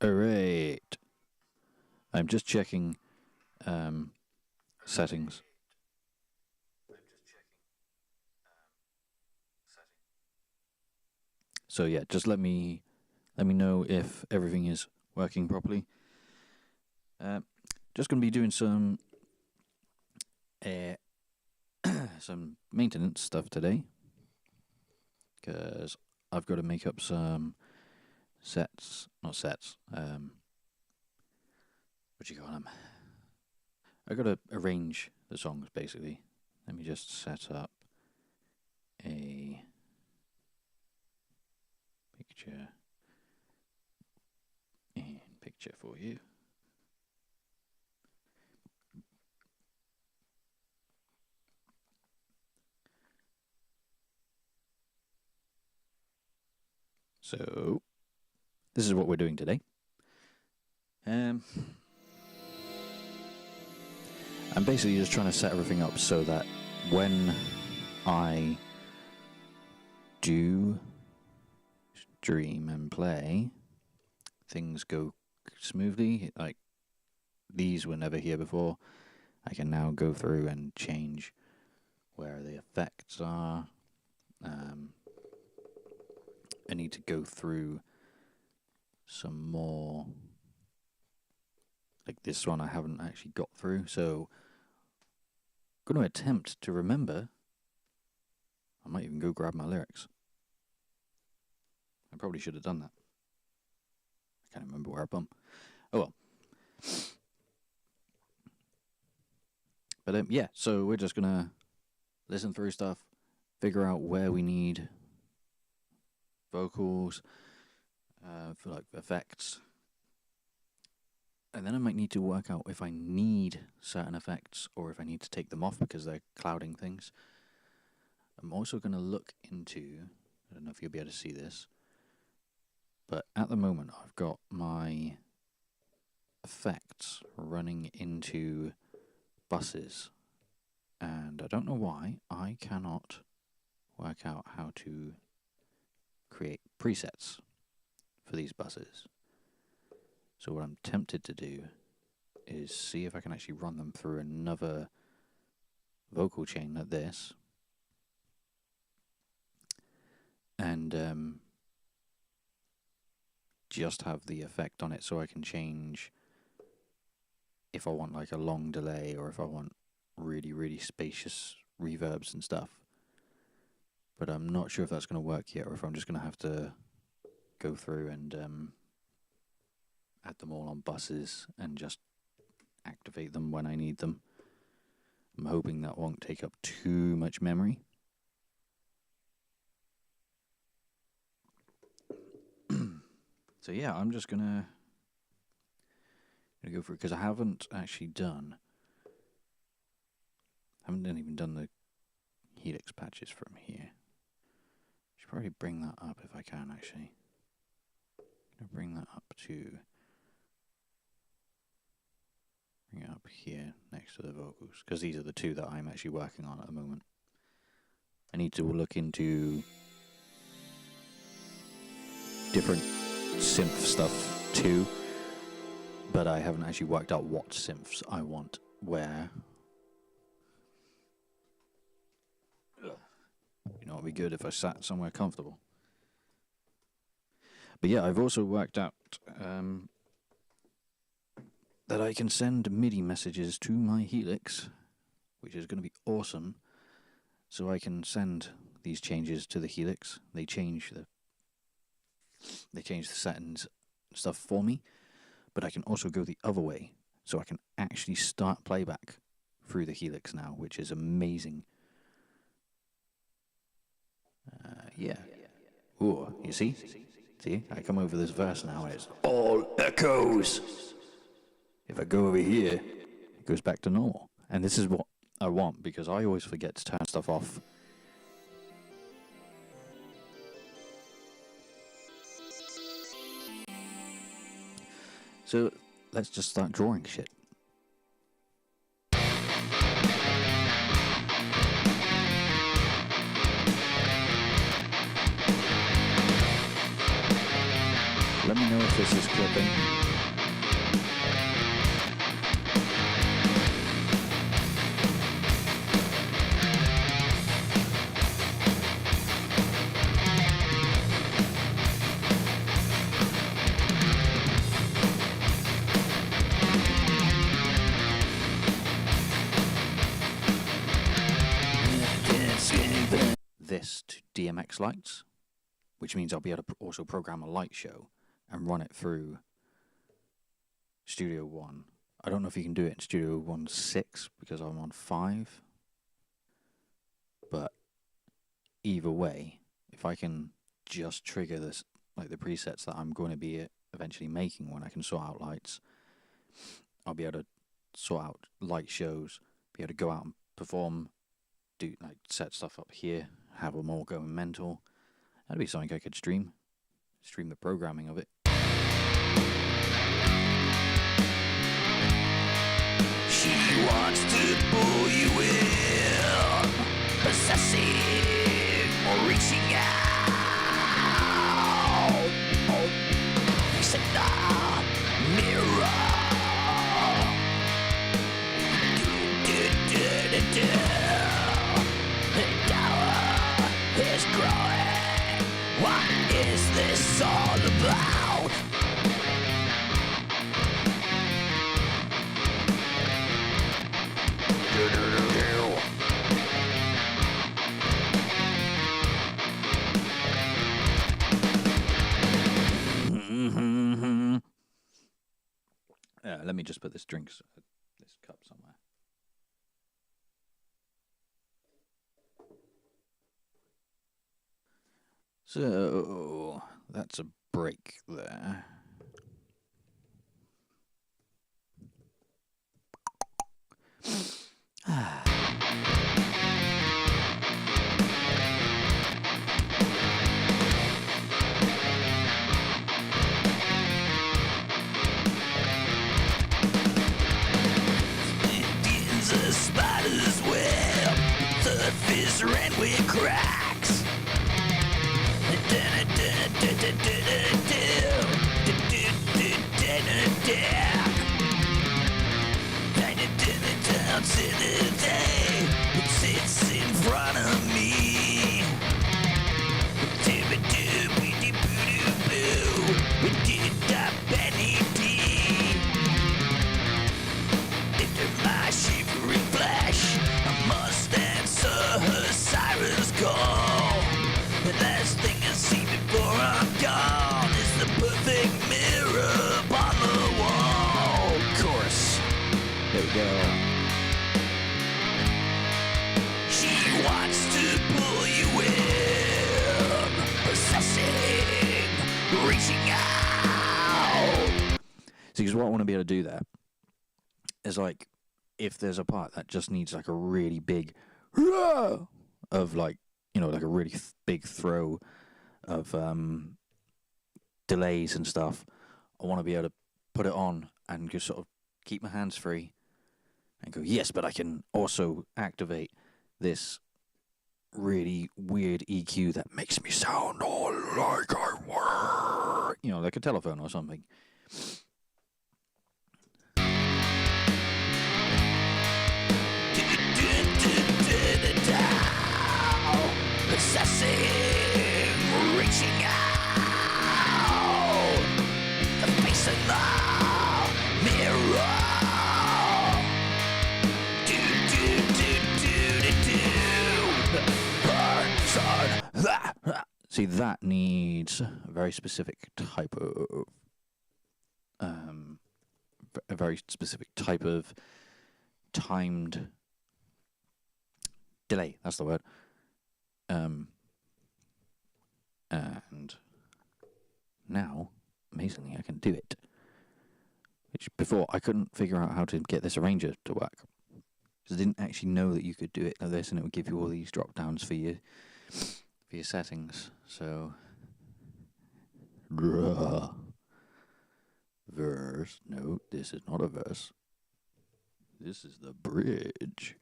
Alright. I'm just checking settings. So yeah, just let me know if everything is working properly. Just going to be doing some some maintenance stuff today, because I've got to make up some sets, not sets. What do you call them? I've got to arrange the songs basically. Let me just set up a picture for you. So this is what we're doing today. I'm basically just trying to set everything up so that when I do stream and play, things go smoothly. Like, these were never here before. I can now go through and change where the effects are. I need to go through some more. Like this one I haven't actually got through, so I'm going to attempt to remember. I might even go grab my lyrics. I probably should have done that. I can't remember where I bum. Oh well. But yeah, so we're just going to listen through stuff, figure out where we need vocals, for like effects. And then I might need to work out if I need certain effects or if I need to take them off because they're clouding things. I'm also going to look into, I don't know if you'll be able to see this, but at the moment I've got my effects running into buses. And I don't know why I cannot work out how to create presets for these buses. So what I'm tempted to do is see if I can actually run them through another vocal chain like this, and just have the effect on it so I can change if I want like a long delay or if I want really, really spacious reverbs and stuff. But I'm not sure if that's going to work yet or if I'm just going to have to go through and add them all on buses and just activate them when I need them. I'm hoping that won't take up too much memory. So yeah, I'm just gonna go for it because I haven't actually done. Haven't even done the Helix patches from here. Should probably bring that up if I can actually. Gonna bring that up to. Bring it up here next to the vocals because these are the two that I'm actually working on at the moment. I need to look into different synth stuff too, but I haven't actually worked out what synths I want where. You know, it'd be good if I sat somewhere comfortable. But yeah, I've also worked out that I can send MIDI messages to my Helix, which is going to be awesome. So I can send these changes to the Helix. They change the settings stuff for me, but I can also go the other way, so I can actually start playback through the Helix now, which is amazing. Yeah. Ooh, you see? See, I come over this verse now and it's all echoes. If I go over here, it goes back to normal. And this is what I want because I always forget to turn stuff off. So let's just start drawing shit. Let me know if this is clipping. This to DMX lights, which means I'll be able to also program a light show and run it through Studio One. I don't know if you can do it in Studio One 6 because I'm on 5, but either way, if I can just trigger this, like the presets that I'm going to be eventually making when I can sort out lights, I'll be able to sort out light shows, be able to go out and perform, do like set stuff up here, have them all going mental. That'd be something I could stream the programming of it. She wants to pull you in, possessing or reaching out. Face in the mirror. The tower is growing. What is this all about? Let me just put this cup somewhere. So that's a break there. It's a spider's web, surface ran with cracks. It sits in front of me. We did that penny tea. Into my shivering flesh, I must answer her siren's call. The last thing I see before I'm gone is the perfect mirror upon the wall. Chorus. There we go. She wants to pull you in, possessing, reaching out. See, because what I want to be able to do there is like, if there's a part that just needs like a really big of like, you know, like a really big throw of delays and stuff, I want to be able to put it on and just sort of keep my hands free and go, yes, but I can also activate this really weird EQ that makes me sound all like I were, you know, like a telephone or something. Possessing, reaching out. The face in the mirror. See, that needs a very specific type of timed delay. That's the word. And now, amazingly, I can do it. Which before I couldn't figure out how to get this arranger to work. Because I didn't actually know that you could do it like this, and it would give you all these drop downs for your settings. So verse. No, this is not a verse. This is the bridge.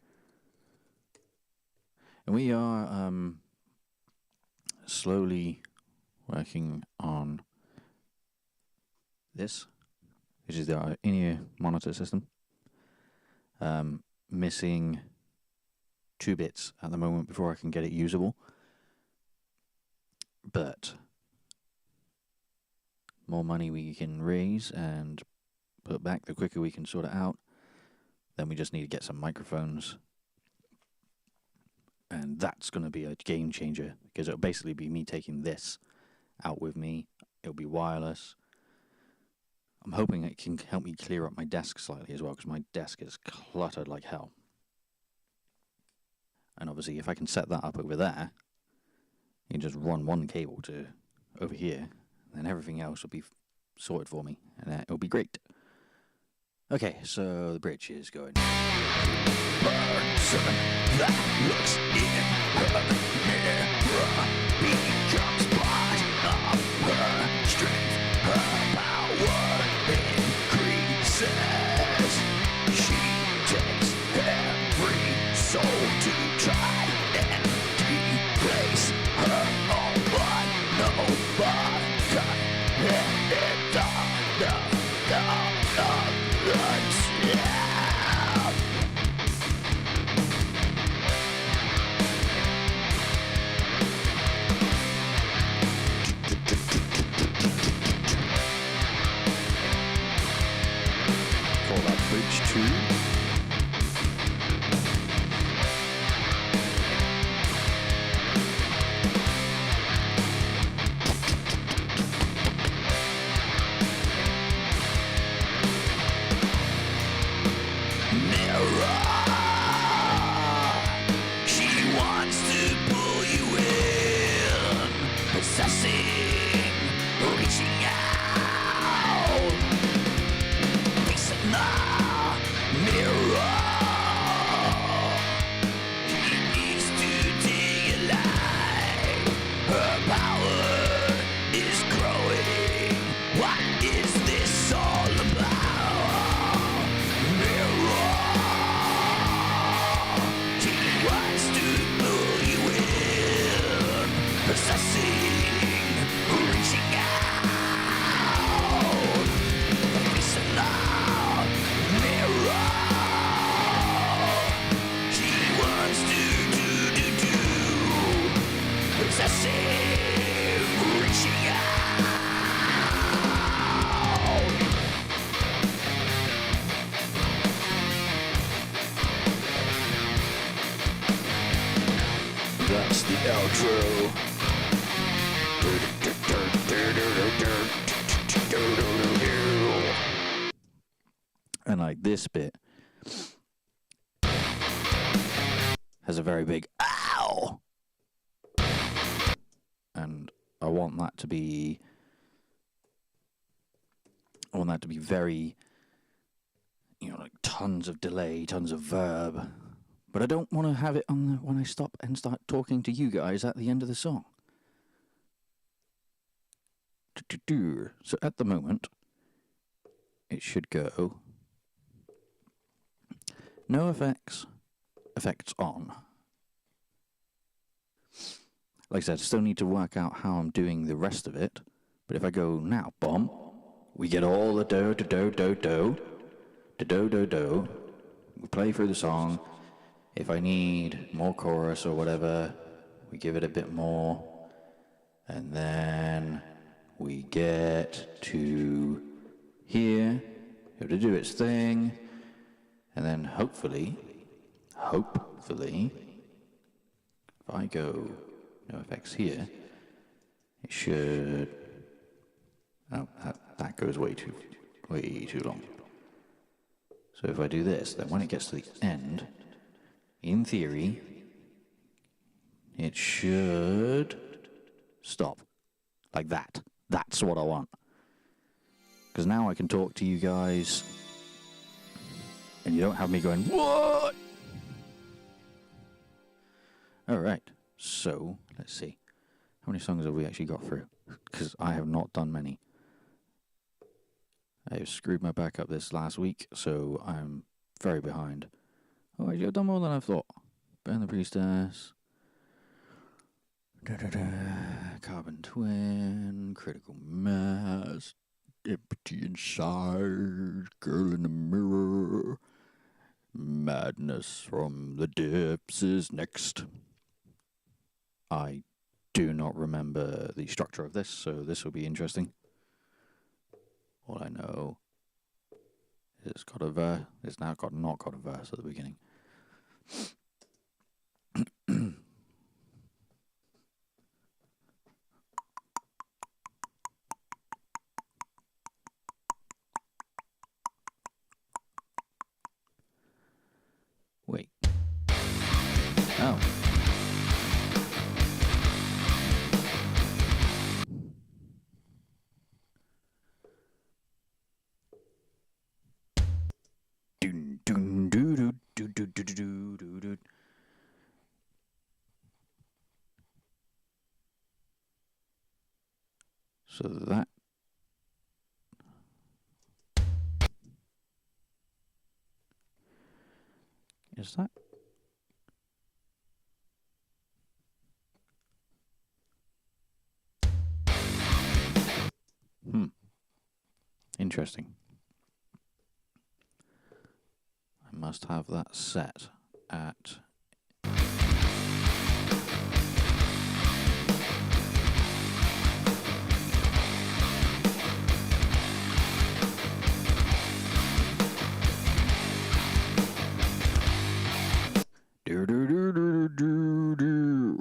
And we are slowly working on this, which is the in-ear monitor system. Missing 2 bits at the moment before I can get it usable. But more money we can raise and put back, the quicker we can sort it out. Then we just need to get some microphones. And that's going to be a game changer, because it'll basically be me taking this out with me. It'll be wireless. I'm hoping it can help me clear up my desk slightly as well, because my desk is cluttered like hell. And obviously, if I can set that up over there, you can just run one cable to over here, and then everything else will be sorted for me, and it'll be great. Okay, so the bridge is going. Person that looks in her mirror becomes part of her strength. Her power increases. She takes every soul to try and replace her own, but nobody can end it. Call that bridge 2. She wants to pull you in, possessing, reaching out, facing the mirror. She needs to dig alive. Her power is growing. What is this all about? Mirror. She wants to pull you in, possessing, reaching out, facing the mirror. She wants to do, possessing, reaching out. That's the outro. And like this bit has a very big ow, and I want that to be very, like tons of delay, tons of verb. But I don't want to have it on when I stop and start talking to you guys at the end of the song. So at the moment, it should go no effects on. Like I said, I still need to work out how I'm doing the rest of it. But if I go now, bomb, we get all the do, do, do, do, do, do, do, do. We play through the song. If I need more chorus or whatever, we give it a bit more. And then we get to here, it'll do its thing. And then hopefully, if I go no effects here, it should... Oh, that goes way too long. So if I do this, then when it gets to the end, in theory, it should stop. Like that. That's what I want. Because now I can talk to you guys, and you don't have me going, what? Alright, so, let's see. How many songs have we actually got through? Because I have not done many. I screwed my back up this last week, so I'm very behind. Oh, actually, I've done more than I thought. Burn the Priestess. Carbon Twin. Critical Mass. empty inside, girl in the mirror. Madness from the depths is next. I do not remember the structure of this, so this will be interesting. All I know is it's got a verse. It's now not got a verse at the beginning. Wait. Oh. Dun, dun, doo, doo, doo, doo, doo, doo, doo, doo. So that is that. Interesting. I must have that set at do do do do do do.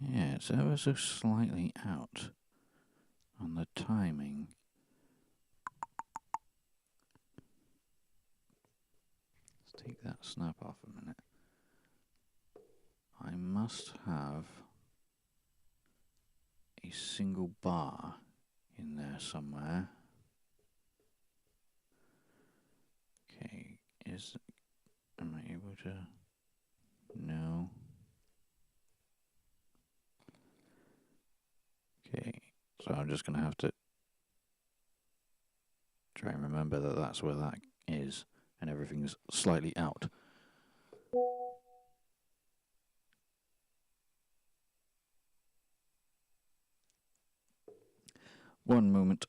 Yeah, it's ever so slightly out on the timing. Let's take that snap off a minute. I must have a single bar in there somewhere. Okay, am I able to? No. Okay, so I'm just going to have to try and remember that that's where that is, and everything's slightly out. One moment.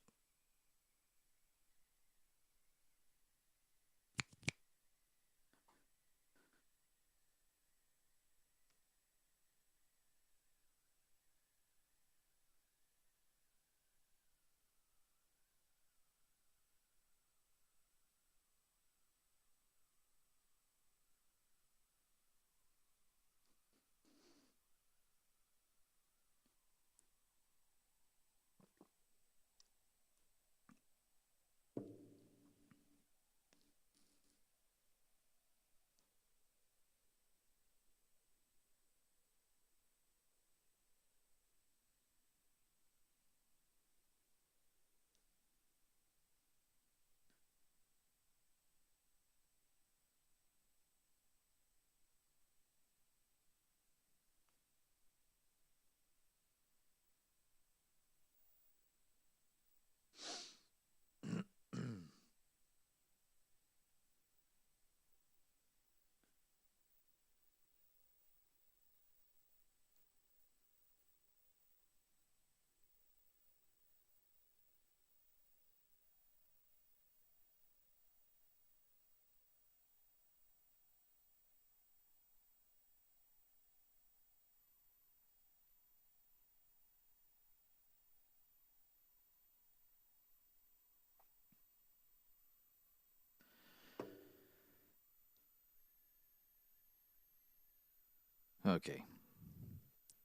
Okay.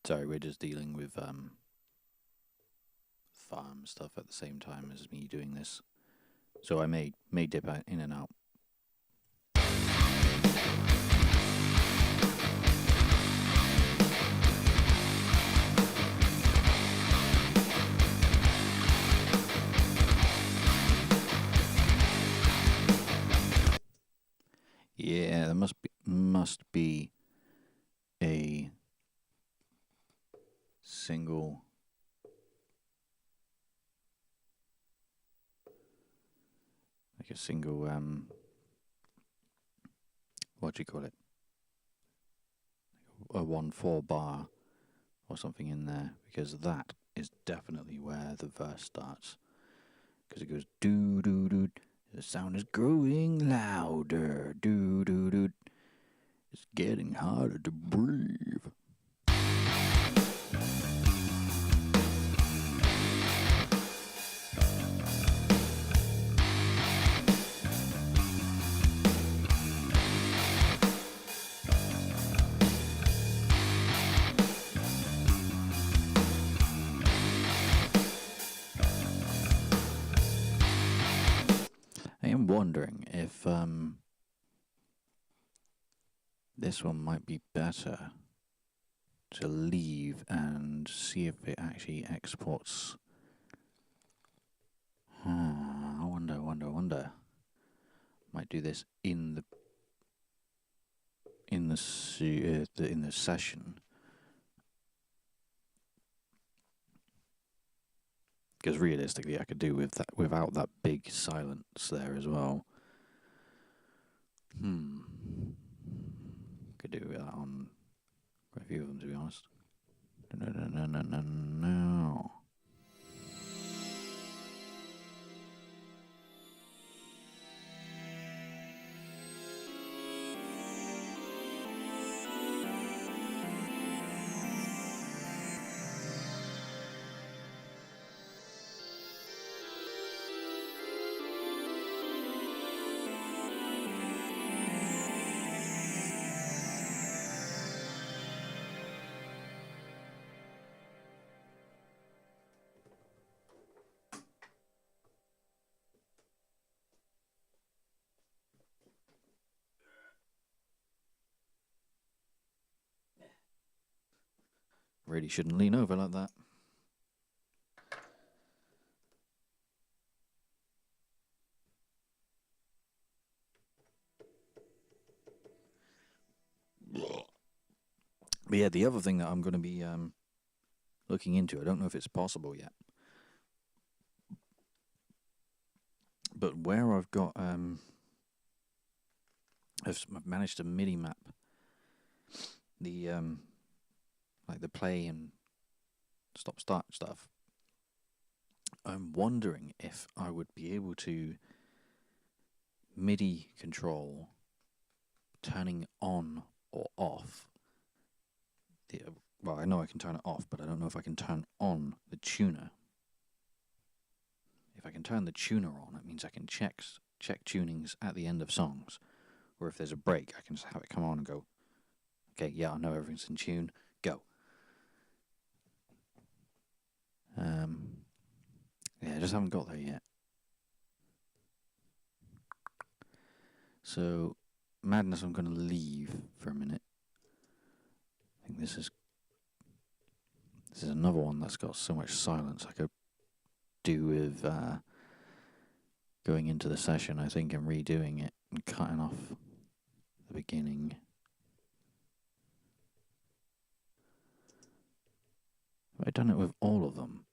Sorry, we're just dealing with farm stuff at the same time as me doing this. So I may dip out in and out. Yeah, there must be a single do you call it? A 1/4 bar or something in there, because that is definitely where the verse starts. Because it goes doo doo doo. The sound is growing louder. Doo doo doo. It's getting harder to breathe. I am wondering if this one might be better to leave and see if it actually exports. I wonder. Might do this in the session, because realistically I could do with that without that big silence there as well. Could do that on quite a few of them, to be honest. No. Really shouldn't lean over like that. But yeah, the other thing that I'm going to be looking into, I don't know if it's possible yet, but where I've got, I've managed to MIDI map the like the play and stop-start stuff. I'm wondering if I would be able to MIDI control turning on or off the. Well, I know I can turn it off, but I don't know if I can turn on the tuner. If I can turn the tuner on, it means I can check tunings at the end of songs. Or if there's a break, I can just have it come on and go, okay, yeah, I know everything's in tune, go. Yeah, I just haven't got there yet. So, Madness I'm going to leave for a minute. I think this is another one that's got so much silence I could do with going into the session, I think, and redoing it and cutting off the beginning. Have I done it with all of them?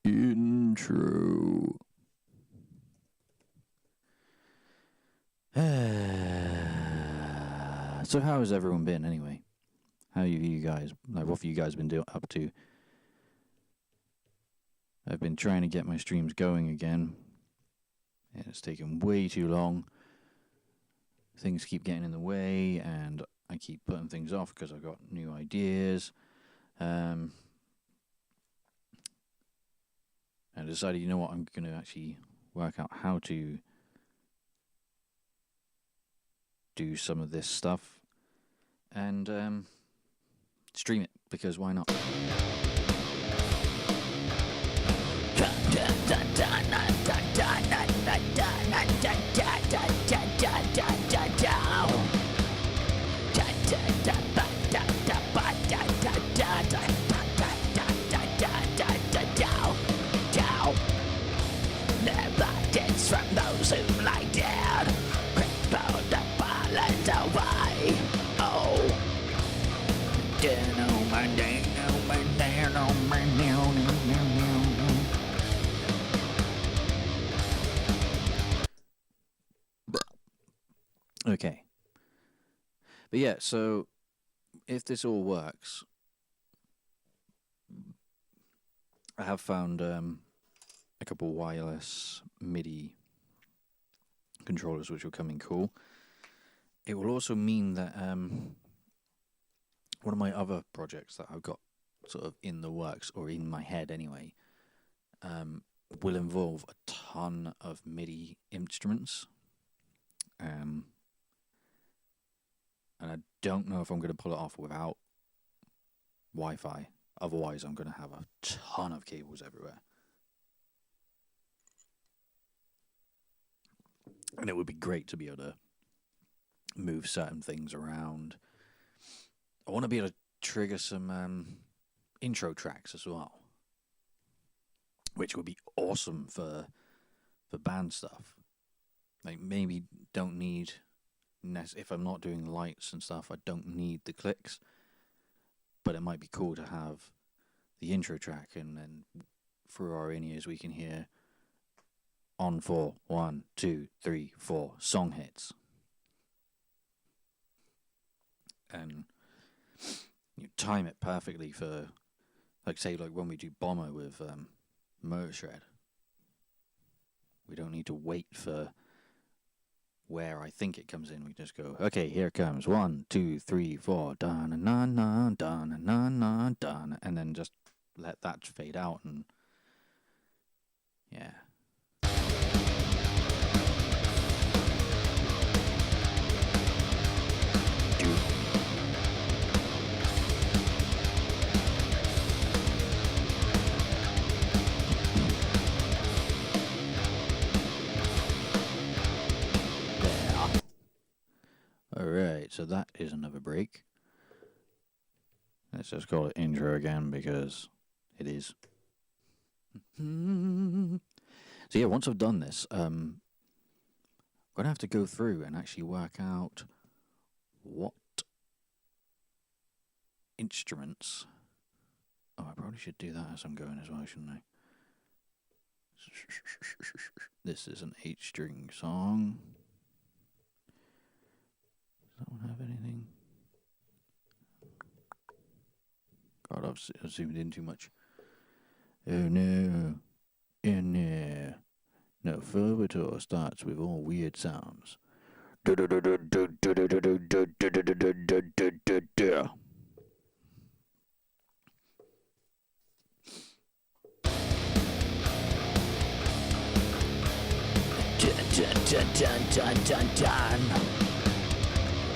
Intro. So how has everyone been anyway? How have you guys, like, what have you guys been up to? I've been trying to get my streams going again, and it's taken way too long. Things keep getting in the way, and I keep putting things off because I've got new ideas. I decided, you know what, I'm going to actually work out how to do some of this stuff and stream it, because why not? From those who lie down, cripple the balance away. Oh, Okay. But yeah, so if this all works, I have found a couple wireless MIDI controllers which will come in cool. It will also mean that one of my other projects that I've got sort of in the works, or in my head anyway, will involve a ton of MIDI instruments. And I don't know if I'm going to pull it off without Wi-Fi. Otherwise, I'm going to have a ton of cables everywhere. And it would be great to be able to move certain things around. I want to be able to trigger some intro tracks as well, which would be awesome for band stuff. Like, maybe don't need, if I'm not doing lights and stuff, I don't need the clicks, but it might be cool to have the intro track, and then through our in-ears we can hear on 4, 1, 2, 3, 4 song hits. And you time it perfectly for, like, say, like when we do Bomber with Motor Shred. We don't need to wait for where I think it comes in. We just go, okay, here it comes. 1, 2, 3, 4, da na na na, da na na na, da, and then just let that fade out, and yeah. Alright, so that is another break. Let's just call it intro again, because it is. So yeah, once I've done this, I'm going to have to go through and actually work out what instruments... Oh, I probably should do that as I'm going as well, shouldn't I? This is an 8-string song. Does that one have anything? God, I've zoomed in too much. Oh no. Oh no. No, Fervitor starts with all weird sounds.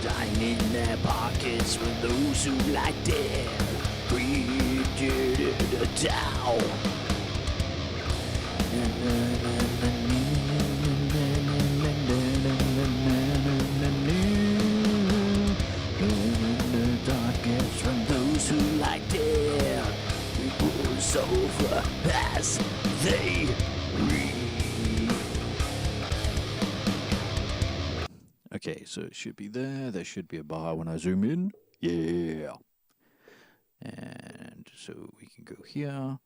Lying in their pockets for those who like their greed down. Targets from those who like their people's over as they read. Okay, so it should be there. There should be a bar when I zoom in. Yeah. And so we can go here.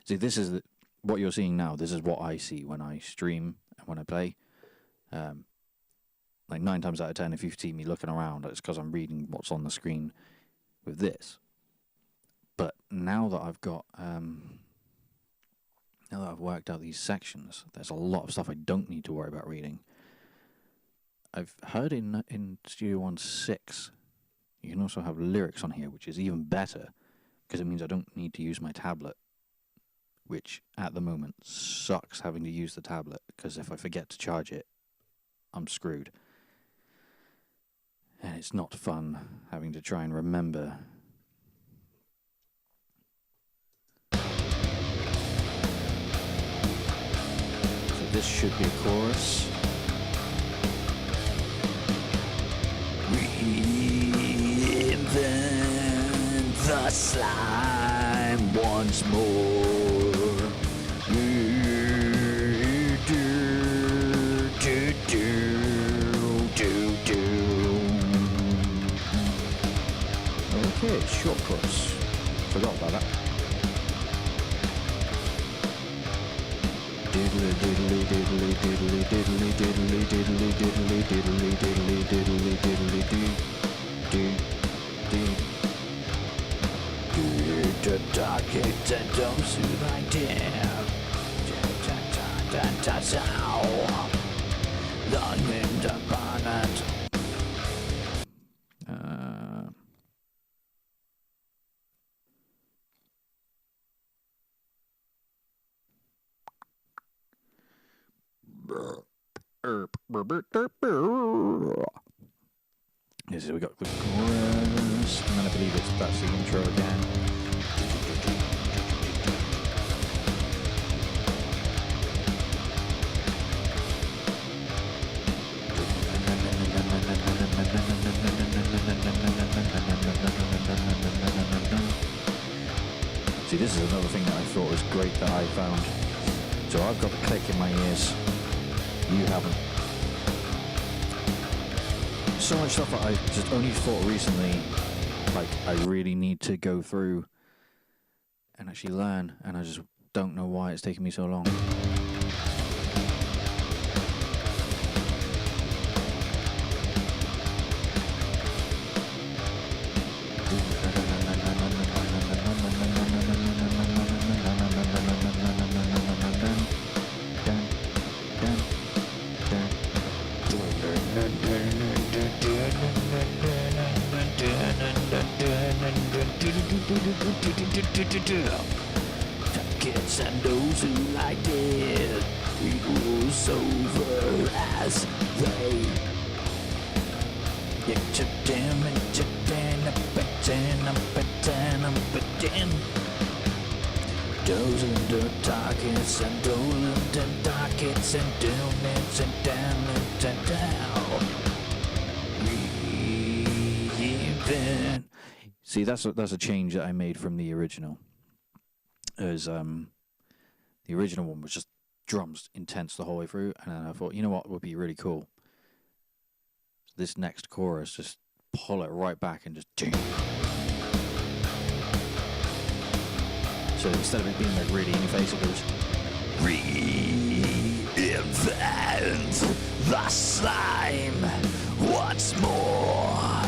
See, this is what you're seeing now. This is what I see when I stream and when I play. Like 9 times out of 10, if you see me looking around, it's because I'm reading what's on the screen with this. But now that I've got... now that I've worked out these sections, there's a lot of stuff I don't need to worry about reading. I've heard in Studio One 6, you can also have lyrics on here, which is even better, because it means I don't need to use my tablet, which at the moment sucks having to use the tablet, because if I forget to charge it, I'm screwed. And it's not fun having to try and remember. So this should be a chorus. Reinvent the slime once more. Okay, short chorus. Forgot about that. Diddly diddly diddly diddly diddly diddly diddly diddly diddly diddly diddly diddly doo doo doo. The dark it and don't soon like damn. Long in the bonnet. Yes, we got the chorus, and then I believe that's the intro again. See, this is another thing that I thought was great that I found. So I've got the click in my ears. You haven't. So much stuff that I just only thought recently, like I really need to go through and actually learn, and I just don't know why it's taking me so long. Kids and those who like it, it goes over as they get you down and you down, up and down, up and down, up and down. Those in the targets and those in the targets and down and down and down. Reinvent. See, that's a change that I made from the original. As the original one was just drums intense the whole way through, and then I thought, you know what would be really cool? This next chorus, just pull it right back and just ding. So instead of it being like really in your face, it goes reinvent the slime once more.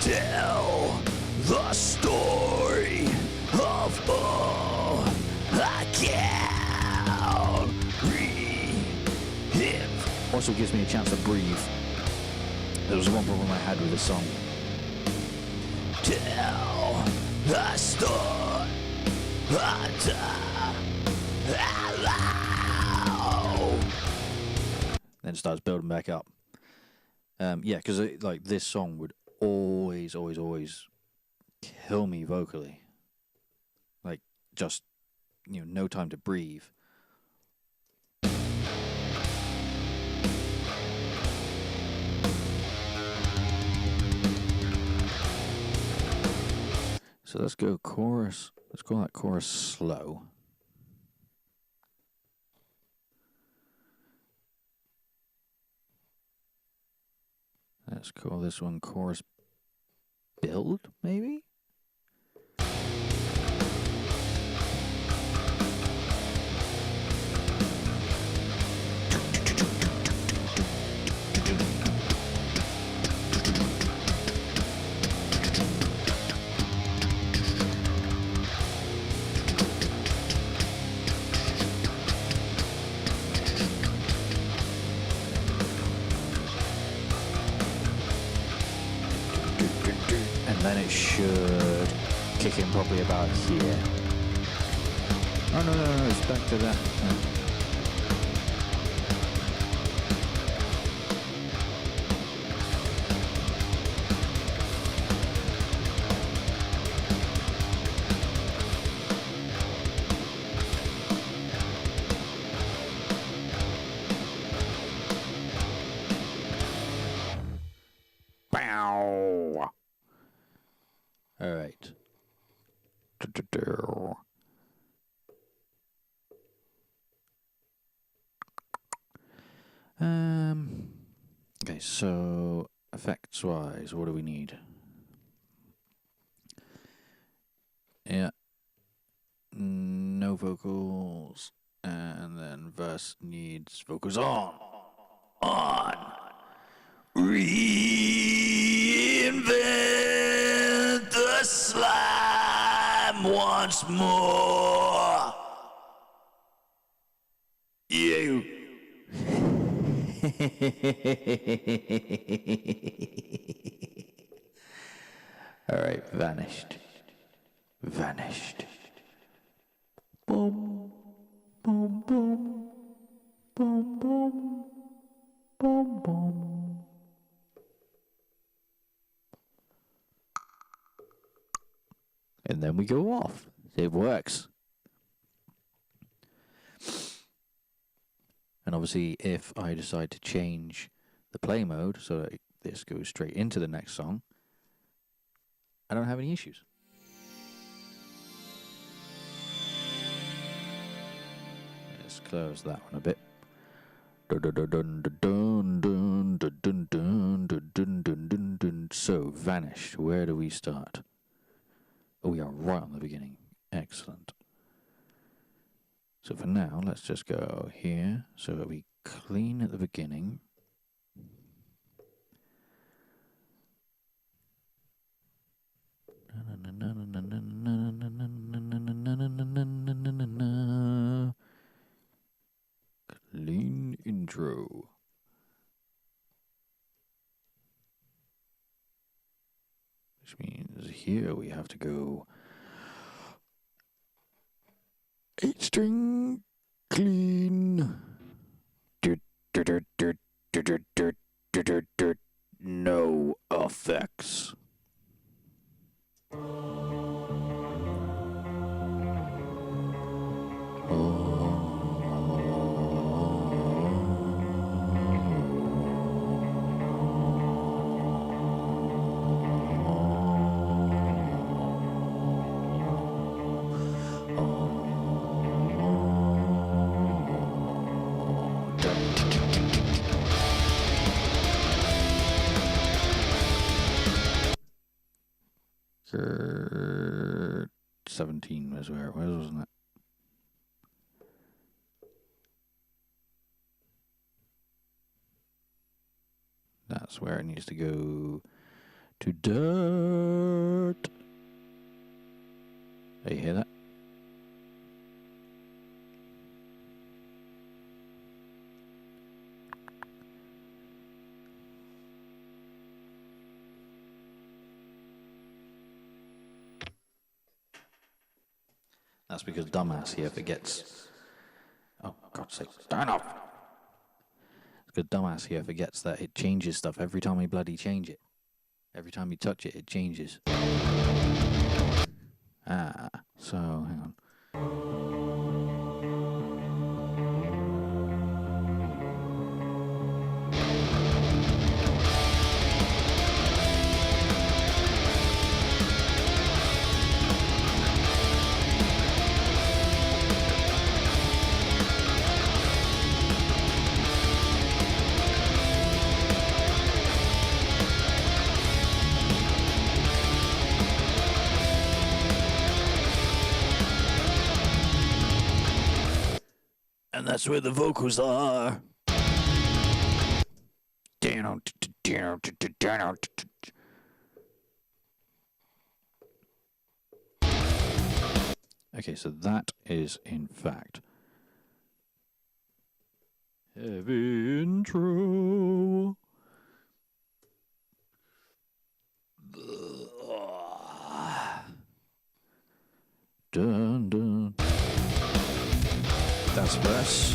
Tell the story of all I can. Reinvent. Also gives me a chance to breathe. There was one problem I had with this song. Tell the story. Then it starts building back up. Yeah, because like this song would always kill me vocally. Like just no time to breathe. So let's go chorus. Let's call that chorus slow. Let's call this one chorus build, maybe? Then it should kick in probably about here. Oh no, it's back to that. All right. Okay, so effects wise, what do we need? Yeah. No vocals, and then verse needs vocals on. Reinvent the slime once more. You. All right, vanished. Vanished. Boom, boom, boom, boom, boom, boom, boom. And then we go off. It works. And obviously, if I decide to change the play mode so that this goes straight into the next song, I don't have any issues. Let's close that one a bit. So, vanished. Where do we start? Oh, we are right on the beginning. Excellent. So for now, let's just go here so that we clean at the beginning. Clean intro. Which means here we have to go 8-string clean. No effects. Sure. 17 was where it was, wasn't it? That's where it needs to go to dirt. Hey, you hear that? That's because dumbass here forgets. Oh, God's sake, Dunlop! It's because dumbass here forgets that it changes stuff every time we bloody change it. Every time you touch it, it changes. Ah, so hang on. And that's where the vocals are. Okay, so that is in fact heavy intro. Dun dun. That's verse.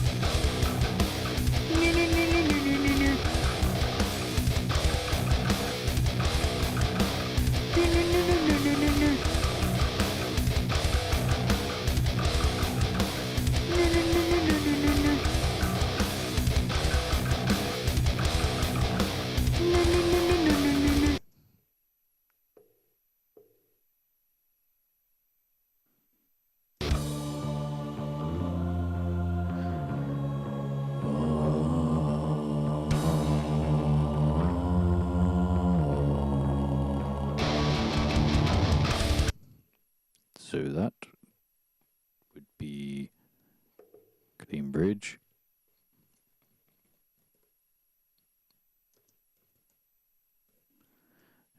So that would be clean bridge.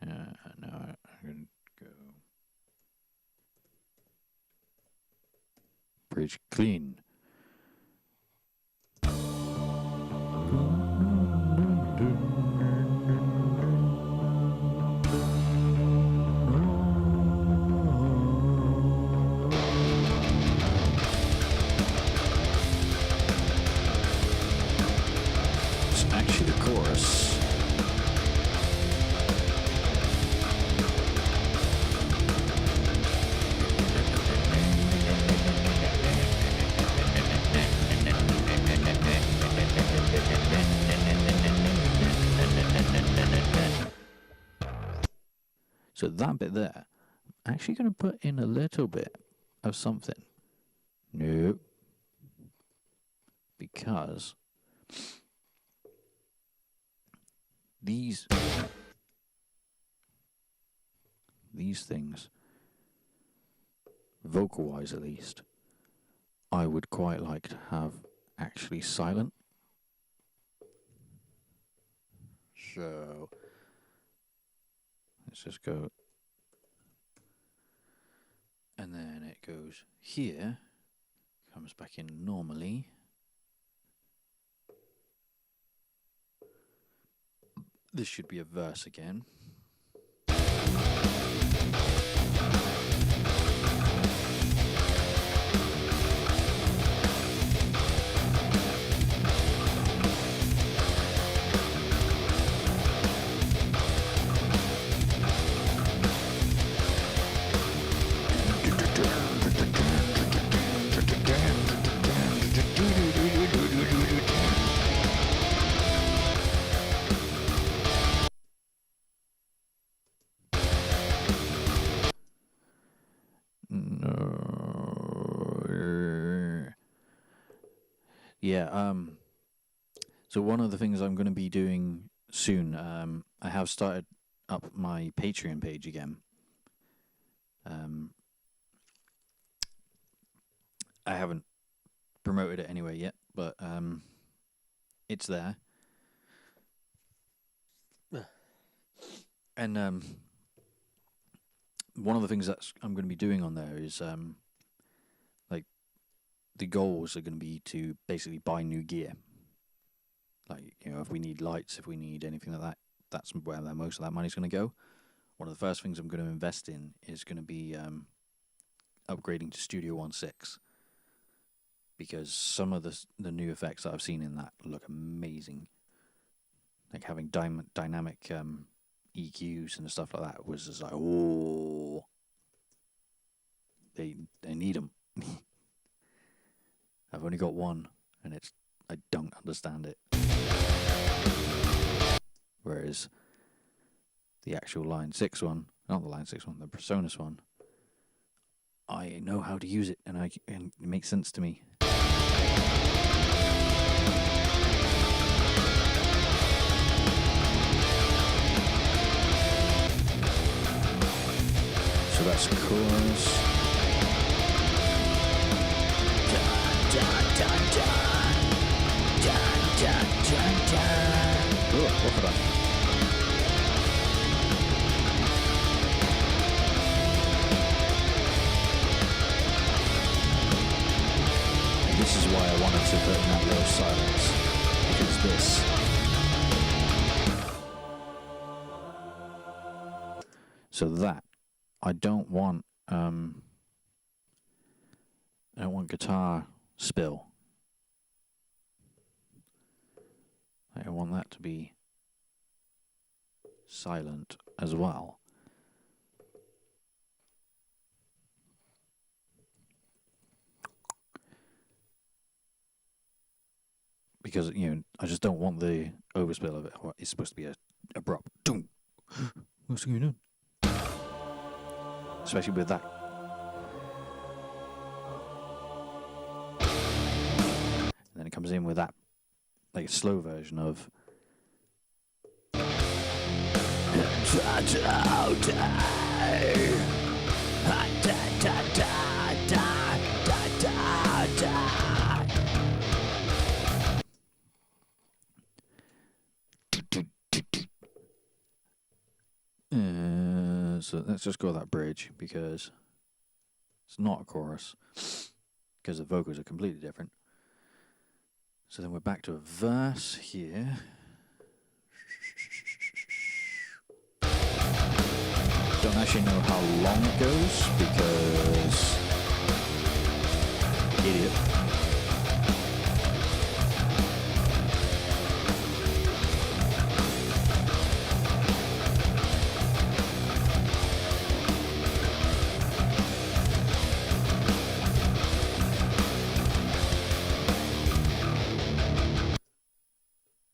Now I'm going to go bridge clean. It's actually the chorus. So that bit there, I'm actually going to put in a little bit of something. No. Because these things, vocal-wise at least, I would quite like to have actually silent. So let's just go, and then it goes here, comes back in normally. This should be a verse again. Yeah, so one of the things I'm going to be doing soon, I have started up my Patreon page again. I haven't promoted it anyway yet, but it's there. And one of the things that I'm going to be doing on there is like the goals are going to be to basically buy new gear. Like, you know, if we need lights, if we need anything like that, that's where most of that money's going to go. One of the first things I'm going to invest in is going to be upgrading to Studio 1.6, because some of the new effects that I've seen in that look amazing. Like having dynamic EQs and stuff like that was just like, oh, they need them. I've only got one, and I don't understand it. Whereas the actual Line6 one, not the Line6 one, the PreSonus one, I know how to use it, and it makes sense to me. So that's chorus. Oh, look at that. And this is why I wanted to put in that low silence, because this. So that, I don't want guitar spill. I want that to be silent as well. Because, you know, I just don't want the overspill of it. It's supposed to be a abrupt doom. What's going on? Especially with that. And then it comes in with that, like, slow version of. Ah, da, da, da, da, da, da, da. So let's just go that bridge because it's not a chorus, because the vocals are completely different. So then we're back to a verse here. Don't actually know how long it goes because idiot.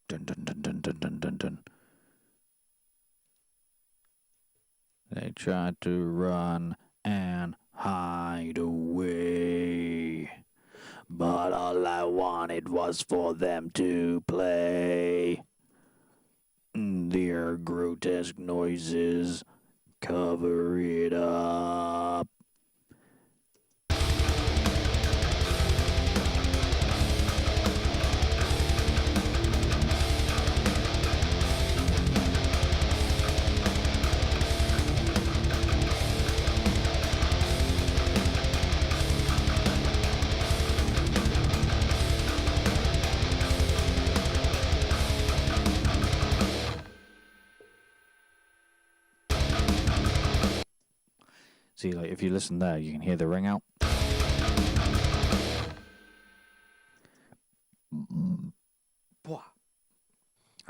Dun dun dun dun dun dun dun dun. They tried to run and hide away, but all I wanted was for them to play. Their grotesque noises cover it up. See, like, if you listen there, you can hear the ring out.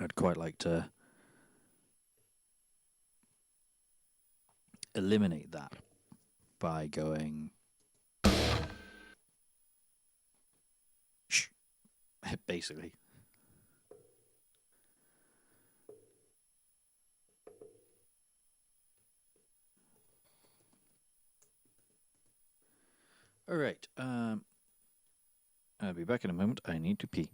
I'd quite like to eliminate that by going shh, basically. All right. I'll be back in a moment. I need to pee.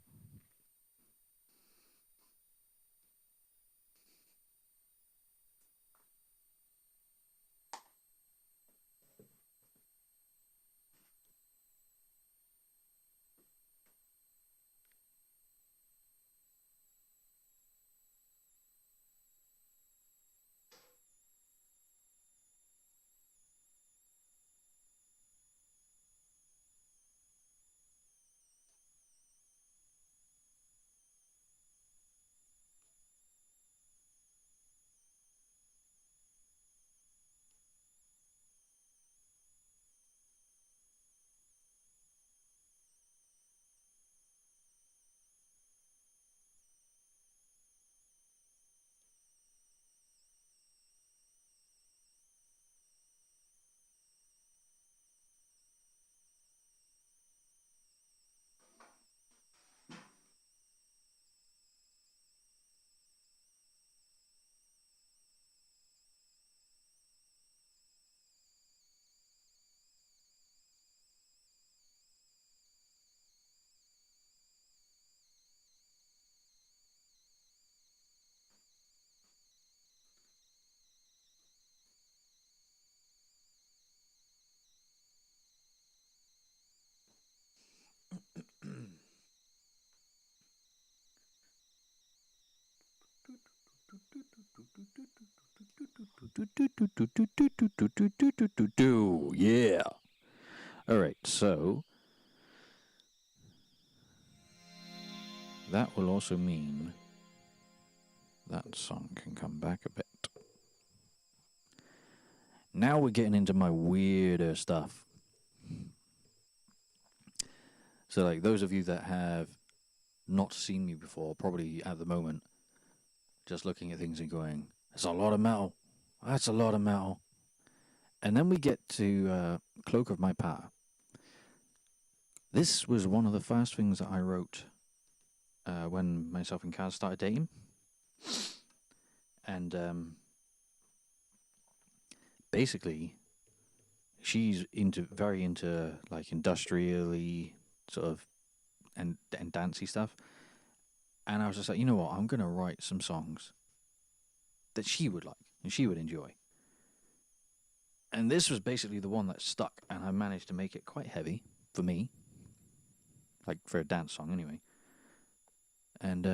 Yeah. All right, so that will also mean that song can come back a bit. Now we're getting into my weirder stuff. So, like, those of you that have not seen me before, probably at the moment, just looking at things and going, that's a lot of metal. That's a lot of metal. And then we get to Cloak of My Power. This was one of the first things that I wrote when myself and Kaz started dating. And basically, she's very into like industrially sort of and dancey stuff. And I was just like, you know what, I'm gonna write some songs that she would like and she would enjoy. And this was basically the one that stuck, and I managed to make it quite heavy for me, like for a dance song anyway. And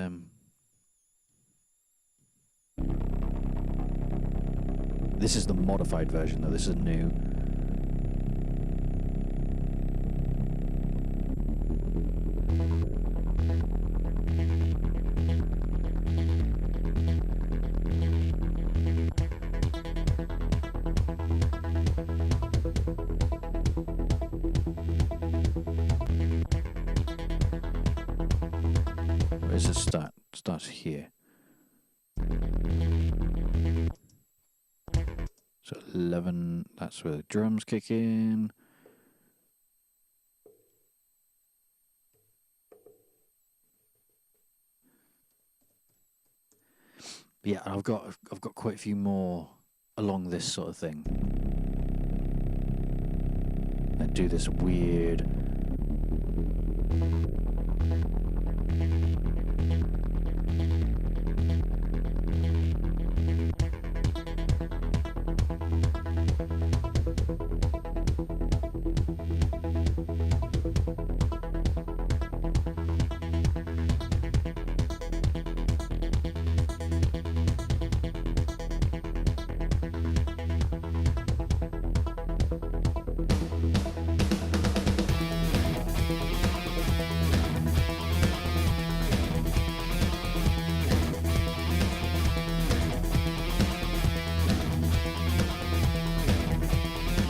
this is the modified version, though. This is new. Where's it start? It starts here. So 11, that's where the drums kick in. But yeah, I've got quite a few more along this sort of thing that do this weird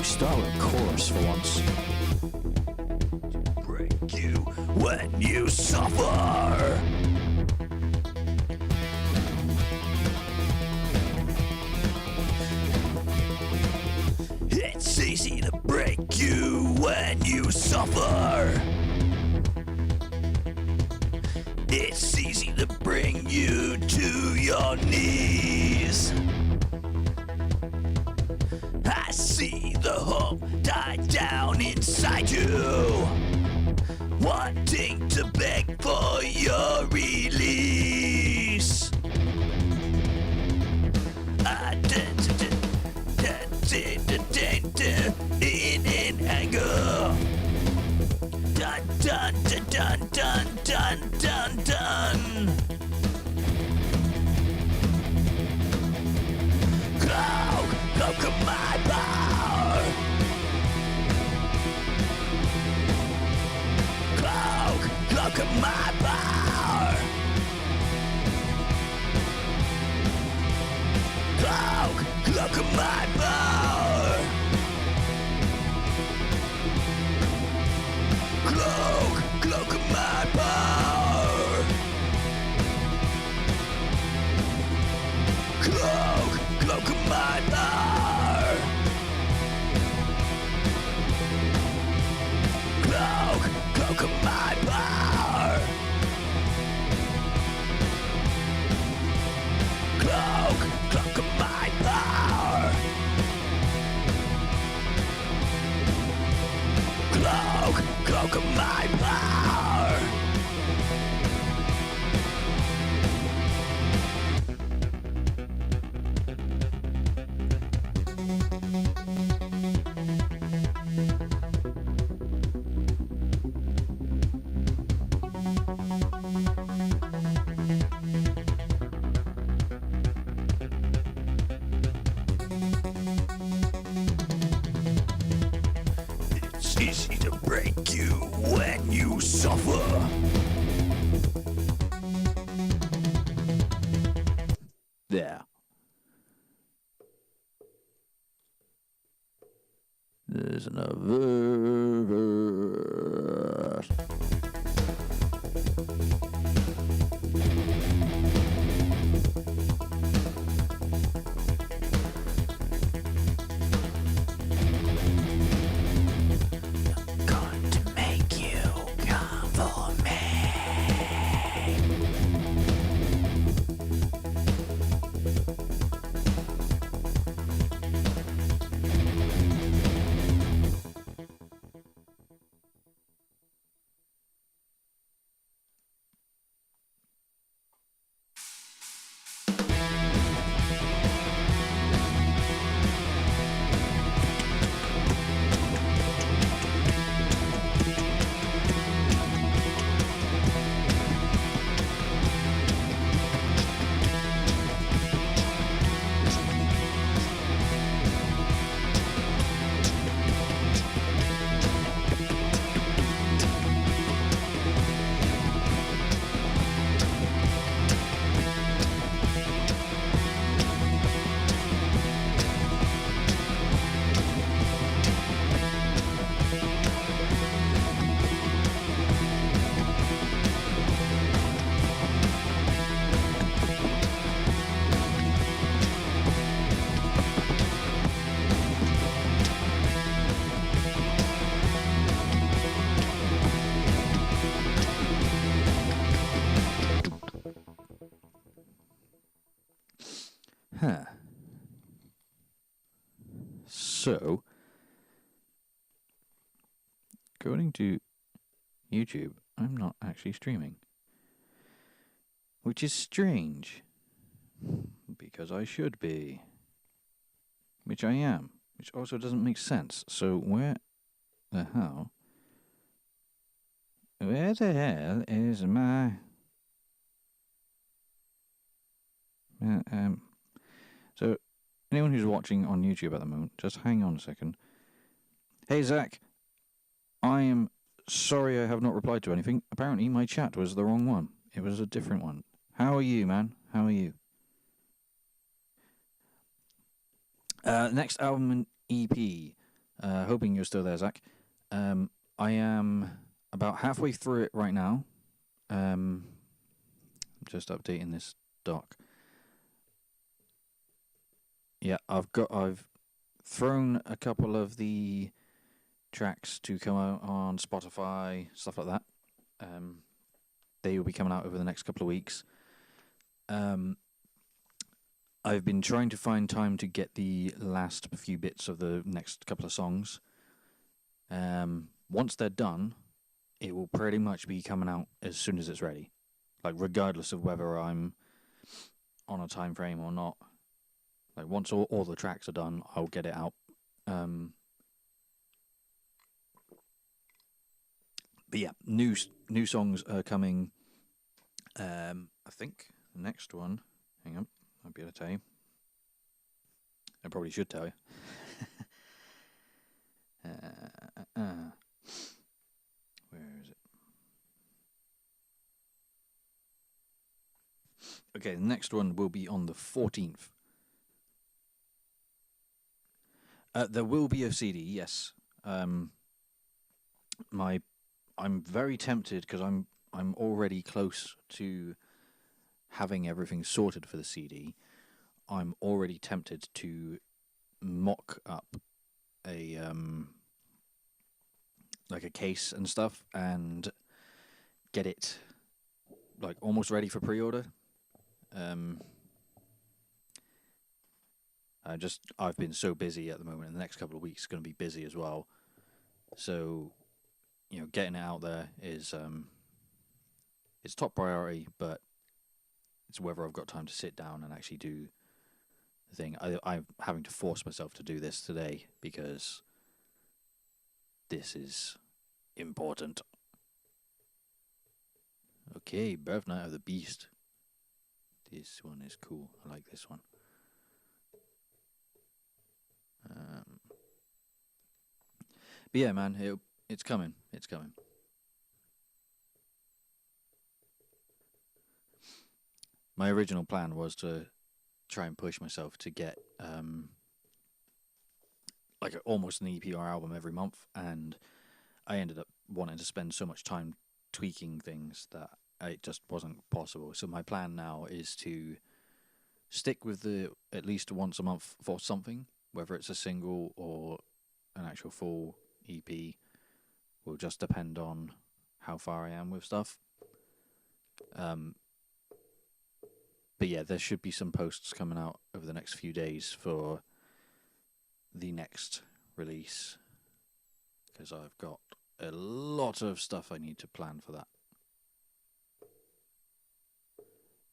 start with a chorus for once. Break you when you suffer. It's easy to break you when you suffer. It's easy to bring you to your knees. I see the hope die down inside you, wanting to beg for your release. In anger. Dun dun dun dun dun dun dun dun. Cloak of my power. Cloak of my power. Cloak of my power. Cloak of my power. Cloak of my power. Cloak of my power. Cloak of my power. Cloak of my power. It's easy to break you when you suffer. There. There's another verse. Going to make you come for me. Huh. So, according to YouTube, I'm not actually streaming. Which is strange. Because I should be. Which I am. Which also doesn't make sense. So, where the hell... Where the hell is my... So, anyone who's watching on YouTube at the moment, just hang on a second. Hey, Zach. I am sorry I have not replied to anything. Apparently, my chat was the wrong one. It was a different one. How are you, man? How are you? Next album and EP. Hoping you're still there, Zach. I am about halfway through it right now. I'm just updating this doc. Yeah, I've thrown a couple of the tracks to come out on Spotify, stuff like that. They will be coming out over the next couple of weeks. I've been trying to find time to get the last few bits of the next couple of songs. Once they're done, it will pretty much be coming out as soon as it's ready. Like, regardless of whether I'm on a time frame or not. Like, once all the tracks are done, I'll get it out. But yeah, new songs are coming. I think the next one... Hang on, I'll be able to tell you. I probably should tell you. Where is it? Okay, the next one will be on the 14th. There will be a CD, yes. I'm very tempted because I'm already close to having everything sorted for the CD. I'm already tempted to mock up a like a case and stuff and get it like almost ready for pre-order. I've been so busy at the moment, and the next couple of weeks is going to be busy as well. So, getting it out there is it's top priority, but it's whether I've got time to sit down and actually do the thing. I'm having to force myself to do this today because this is important. Okay, Birth Night of the Beast. This one is cool. I like this one. But yeah, man, it's coming. It's coming. My original plan was to try and push myself to get like almost an EP or album every month, and I ended up wanting to spend so much time tweaking things that it just wasn't possible. So my plan now is to stick with the at least once a month for something, whether it's a single or an actual full EP, will just depend on how far I am with stuff. But yeah, there should be some posts coming out over the next few days for the next release, because I've got a lot of stuff I need to plan for that.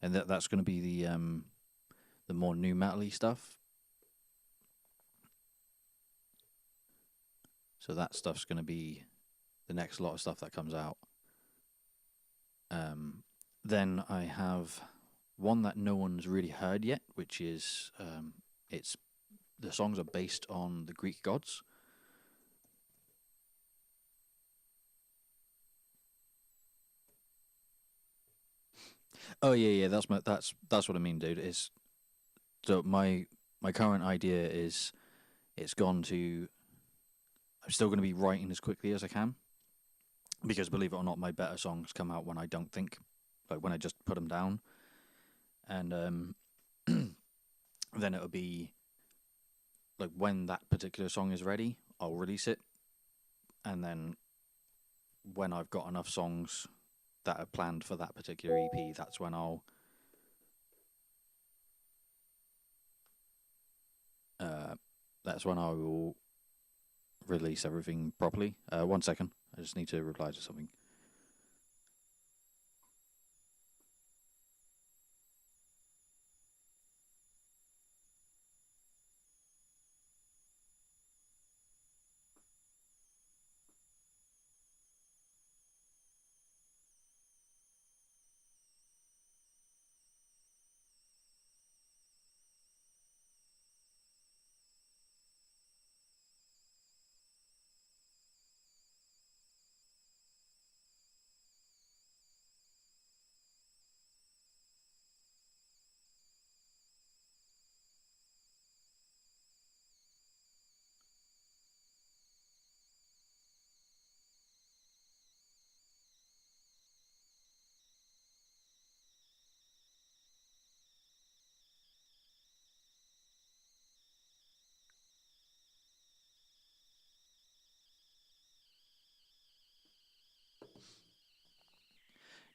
And that's going to be the more new metal-y stuff. So that stuff's going to be the next lot of stuff that comes out. Then I have one that no one's really heard yet, which is the songs are based on the Greek gods. Oh yeah, that's what I mean, dude. So my current idea is it's gone to... I'm still going to be writing as quickly as I can, because believe it or not, my better songs come out when I don't think, like when I just put them down, and then it'll be like when that particular song is ready, I'll release it, and then when I've got enough songs that are planned for that particular EP, that's when I'll that's when I will release everything properly. 1 second, I just need to reply to something.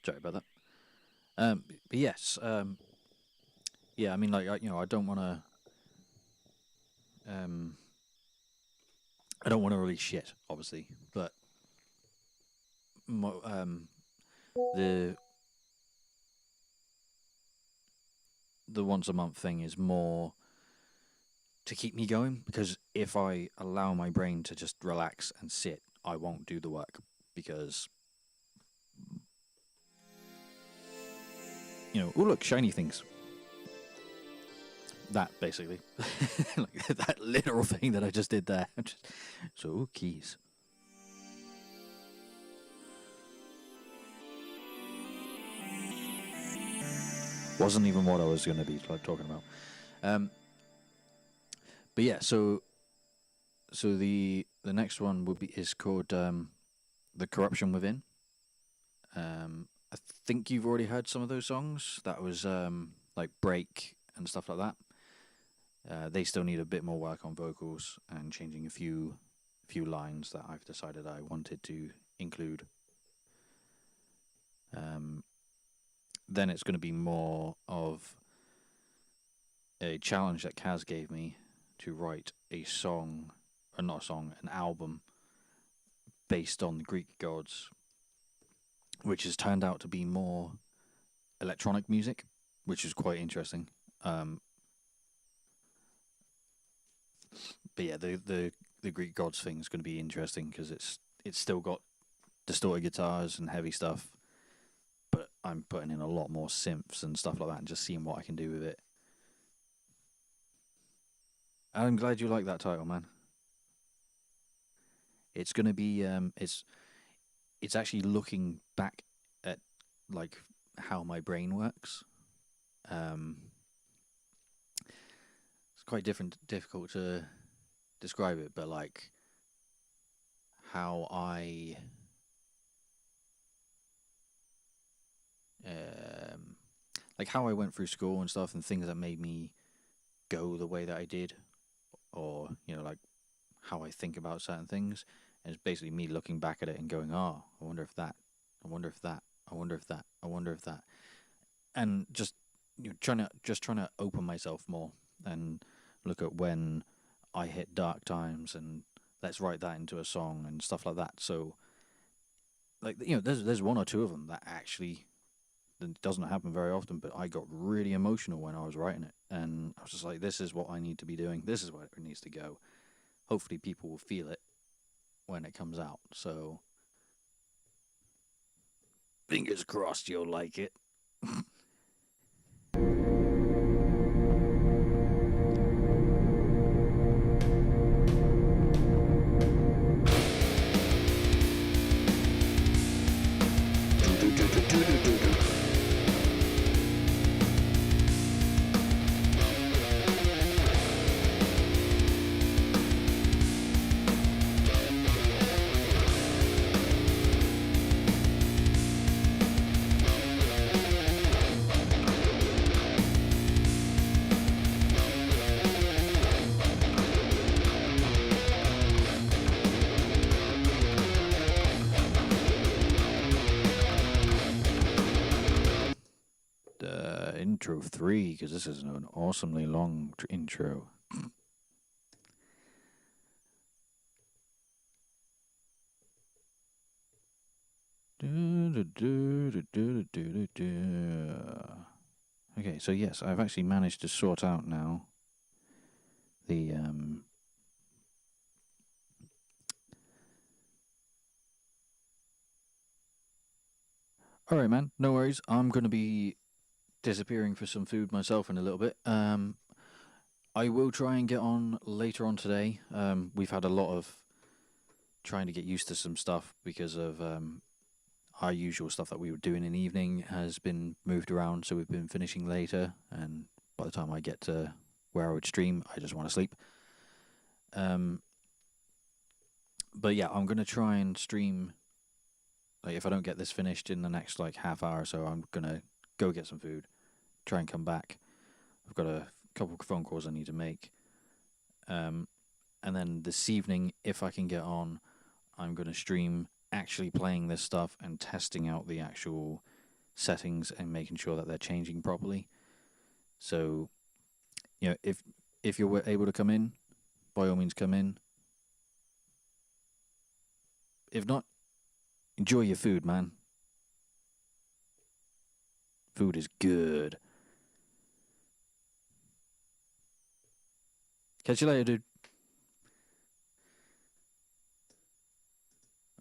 Sorry about that. But yes, yeah, I mean, like, I don't want to, I don't want to release shit, obviously, but the once a month thing is more to keep me going, because if I allow my brain to just relax and sit, I won't do the work, because oh look, shiny things. That basically, like that literal thing that I just did there. So keys. Wasn't even what I was going to be talking about. But yeah, so the next one is called The Corruption Within. I think you've already heard some of those songs. That was like Break and stuff like that. They still need a bit more work on vocals and changing a few lines that I've decided I wanted to include. Then it's going to be more of a challenge that Kaz gave me to write a song, or not a song, an album based on the Greek gods, which has turned out to be more electronic music, which is quite interesting. But yeah, the Greek gods thing is going to be interesting because it's still got distorted guitars and heavy stuff, but I'm putting in a lot more synths and stuff like that and just seeing what I can do with it. I'm glad you like that title, man. It's going to be it's actually looking back at like how my brain works. It's quite difficult to describe it, but like how I like how I went through school and stuff, and things that made me go the way that I did, or like how I think about certain things. And it's basically me looking back at it and going, "Oh, I wonder if that. I wonder if that. I wonder if that. I wonder if that." And just trying to open myself more and look at when I hit dark times and let's write that into a song and stuff like that. So like there's one or two of them that actually, it doesn't happen very often, but I got really emotional when I was writing it, and I was just like, this is what I need to be doing, this is where it needs to go. Hopefully people will feel it when it comes out, so fingers crossed you'll like it. Intro 3, because this is an awesomely long intro. Okay, so yes, I've actually managed to sort out now the all right, man, no worries. I'm going to be disappearing for some food myself in a little bit. I will try and get on later on today. We've had a lot of trying to get used to some stuff because of our usual stuff that we were doing in the evening has been moved around, so we've been finishing later, and by the time I get to where I would stream, I just want to sleep. But yeah, I'm going to try and stream. Like, if I don't get this finished in the next like half hour or so, I'm going to go get some food, try and come back. I've got a couple of phone calls I need to make. And then this evening, if I can get on, I'm going to stream actually playing this stuff and testing out the actual settings and making sure that they're changing properly. So, you know, if you're able to come in, by all means come in. If not, enjoy your food, man. Food is good. Catch you later, dude.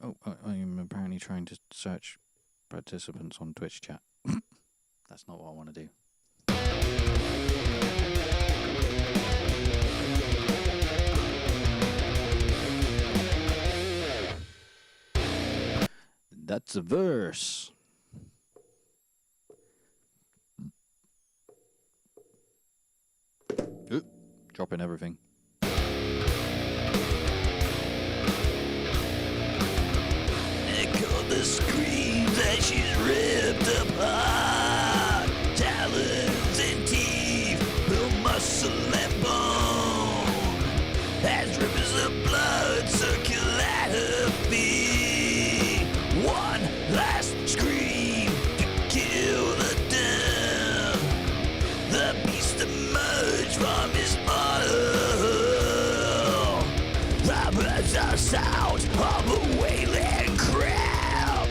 Oh, I'm apparently trying to search participants on Twitch chat. That's not what I want to do. That's a verse. Ooh, dropping everything. Echo the screams as she's ripped apart. Talons and teeth, her muscle and bone, as rivers of blood circle at her feet. One last scream to kill the dead. The beast emerged from his bottle. The sound of a wailing crowd.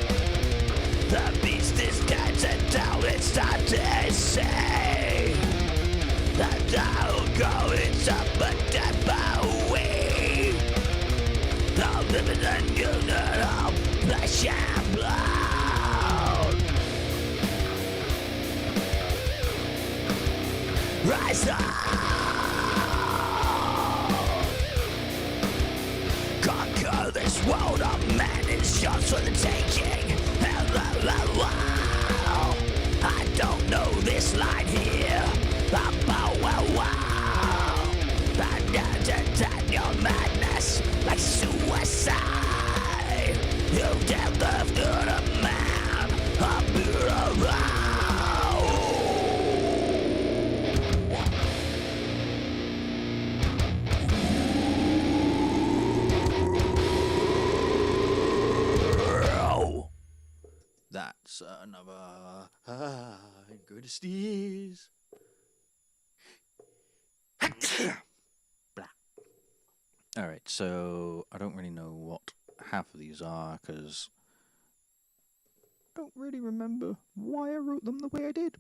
The beast is dancing down, it's time to say. The dial going up a dead away. The living and unit of flesh and blood. Rise up. Conquer this world of man is yours for the taking. I don't know this line here. Wow, wow, wow. And your madness like suicide. You damn left good a man, a bureau. That's another good steez. Alright, so I don't really know what half of these are because I don't really remember why I wrote them the way I did.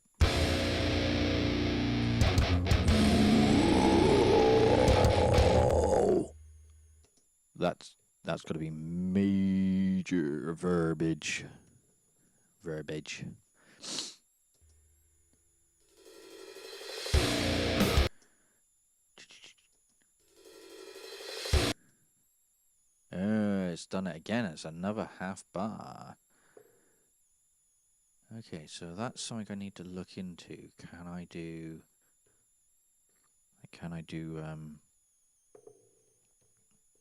That's got to be major verbiage. It's done it again. It's another half bar. Okay, so that's something I need to look into. Can I do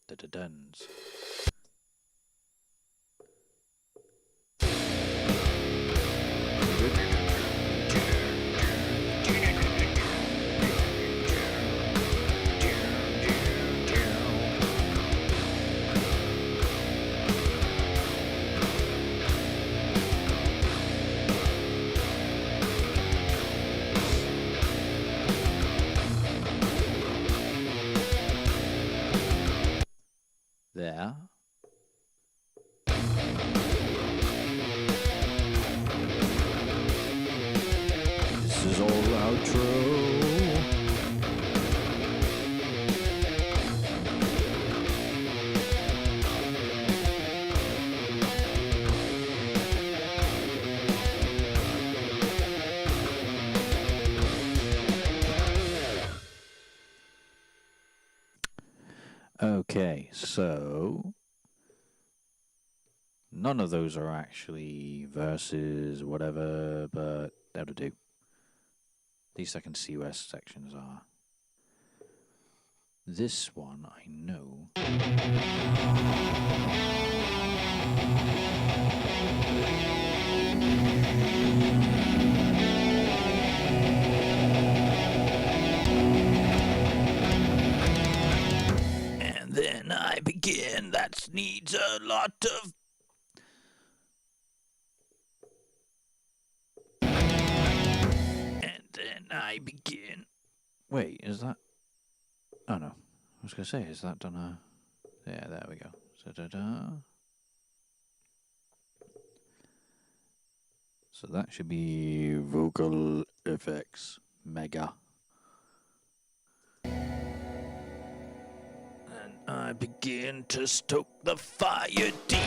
the duns? There. Okay, so none of those are actually verses, whatever, but that'll do. At least I can see where sections are. This one I know. And then I begin. That needs a lot of. And then I begin. Wait, is that? Oh no, I was gonna say, is that done a? Yeah, there we go. So that should be vocal effects mega. And I begin to stoke the fire deep.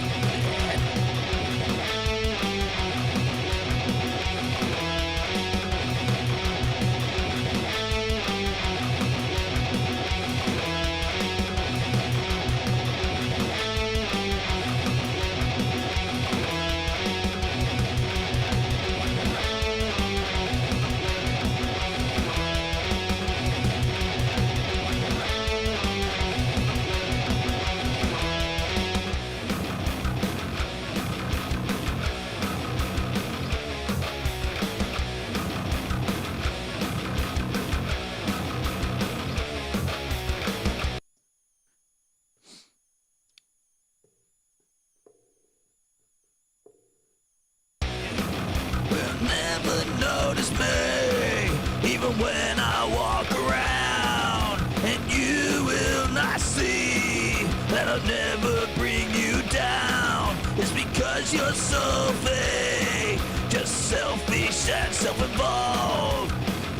Never notice me, even when I walk around. And you will not see that I'll never bring you down. It's because you're so fake, just selfish and self-involved.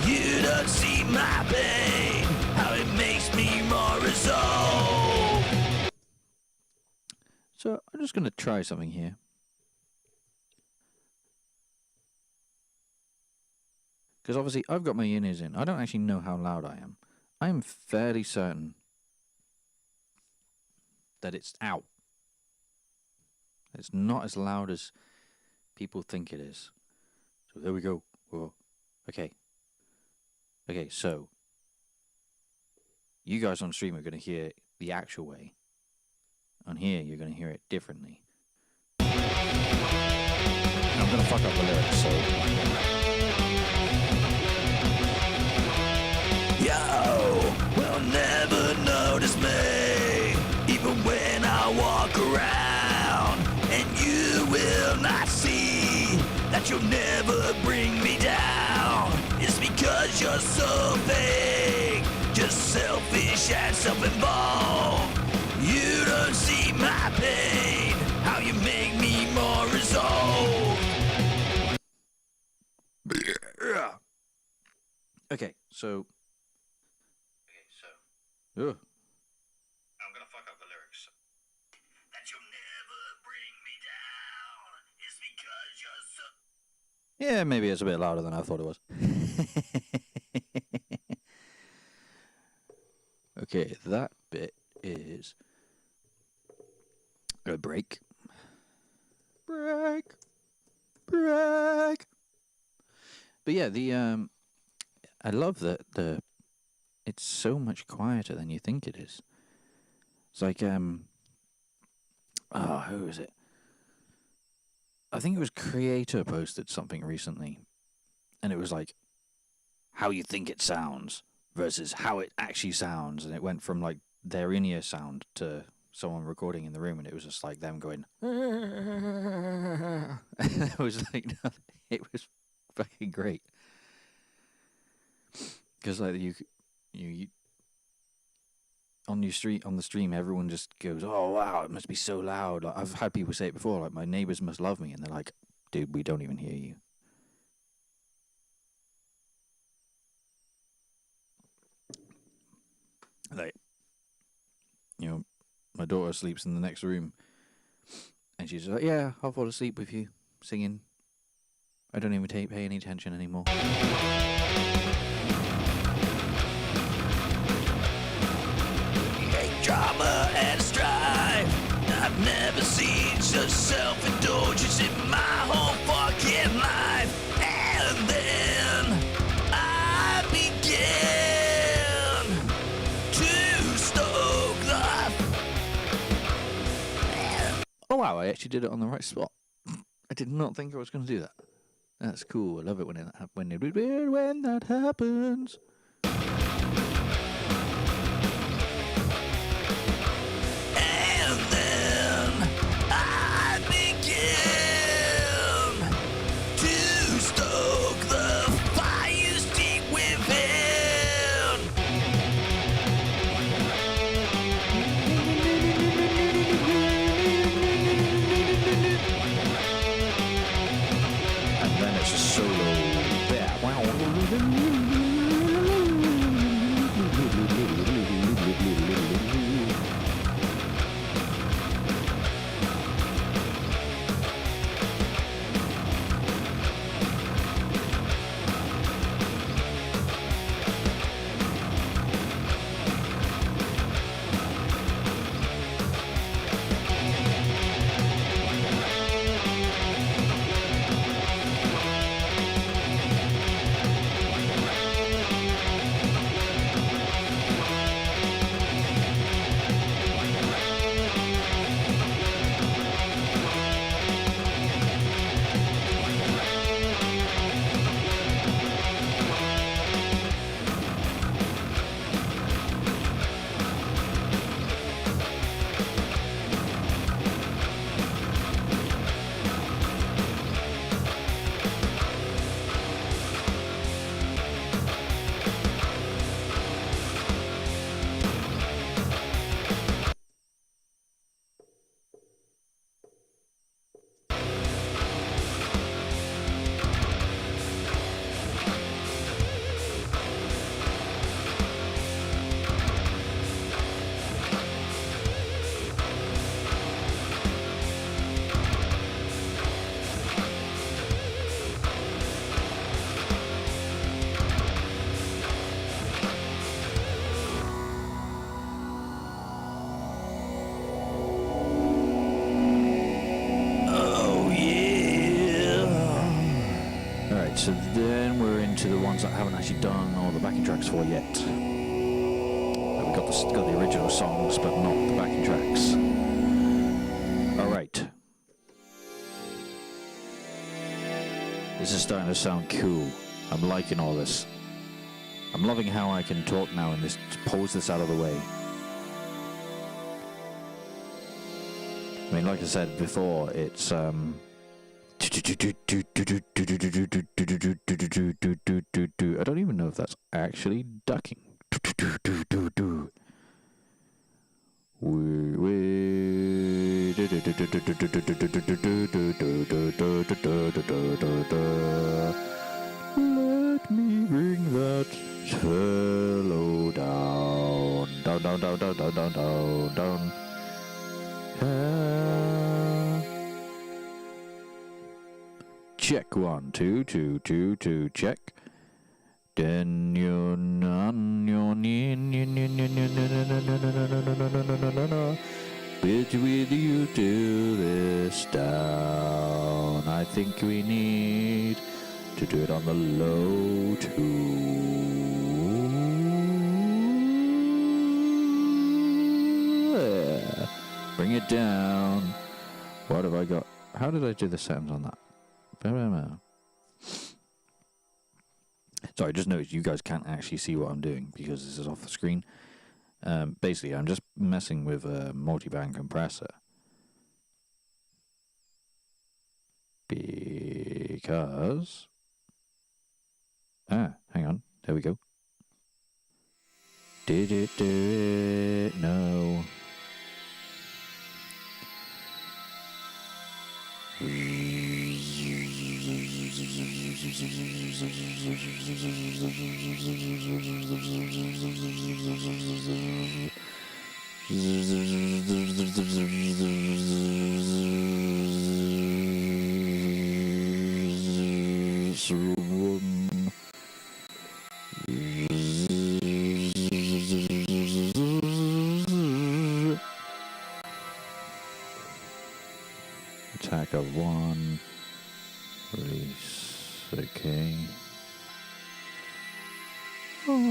You don't see my pain, how it makes me more resolved. So I'm just gonna try something here. Because obviously I've got my in-ears in. I don't actually know how loud I am. I am fairly certain that it's out. It's not as loud as people think it is. So there we go. Whoa. Okay. Okay, so you guys on stream are going to hear it the actual way. On here, you're going to hear it differently. I'm going to fuck up the lyrics, so... Yo, will never notice me, even when I walk around. And you will not see that you'll never bring me down. It's because you're so fake, just selfish and self-involved. You don't see my pain, how you make me more resolved. Okay, so... Ugh. I'm gonna fuck up the lyrics. That you'll never bring me down is because you're so... Yeah, maybe it's a bit louder than I thought it was. Okay, that bit is a break. Break. Break. But yeah, I love that it's so much quieter than you think it is. It's like, who is it? I think it was Creator posted something recently, and it was like, how you think it sounds versus how it actually sounds, and it went from like their in-ear sound to someone recording in the room, and it was just like them going, and it was like, it was fucking great. Because like you on the stream, everyone just goes, "Oh wow, it must be so loud." Like, I've had people say it before, like my neighbors must love me, and they're like, "Dude, we don't even hear you." Like, you know, my daughter sleeps in the next room, and she's like, "Yeah, I'll fall asleep with you singing. I don't even pay any attention anymore." Drama such self-indulgence in my whole fucking life. And then I began to stoke the... Oh wow, I actually did it on the right spot. I did not think I was going to do that. That's cool. I love it when that happens. And then I began to stoke the fires deep within. And then it's a solo there. Wow. So then we're into the ones that I haven't actually done all the backing tracks for yet. We've got the original songs, but not the backing tracks. Alright. This is starting to sound cool. I'm liking all this. I'm loving how I can talk now and just pose this out of the way. I mean, like I said before, it's I don't even know if that's actually ducking. Let me bring that cello down, down, down, down, down, down, down, down, down. Check 1 2 2 2 2 check. Then you're on your bridge with you to this down. I think we need to do it on the low too. Yeah. Bring it down. What have I got? How did I do the sounds on that? Sorry, I just noticed you guys can't actually see what I'm doing because this is off the screen. Basically, I'm just messing with a multi-band compressor. Because... hang on. There we go. Did it do it? No. go 1, release, okay. Can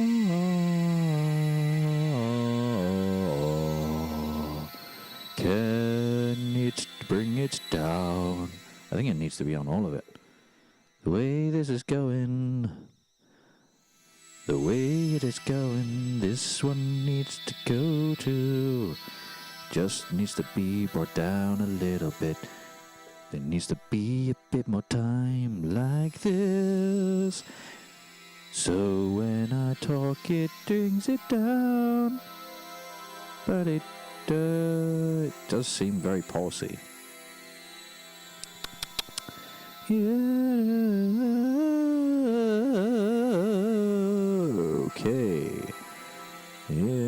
it bring it down? I think it needs to be on all of it. The way this is going, the way it is going, this one needs to go too. Just needs to be brought down a little bit. There needs to be a bit more time like this. So when I talk, it brings it down. But it does seem very pulsy. Yeah. Okay. Yeah.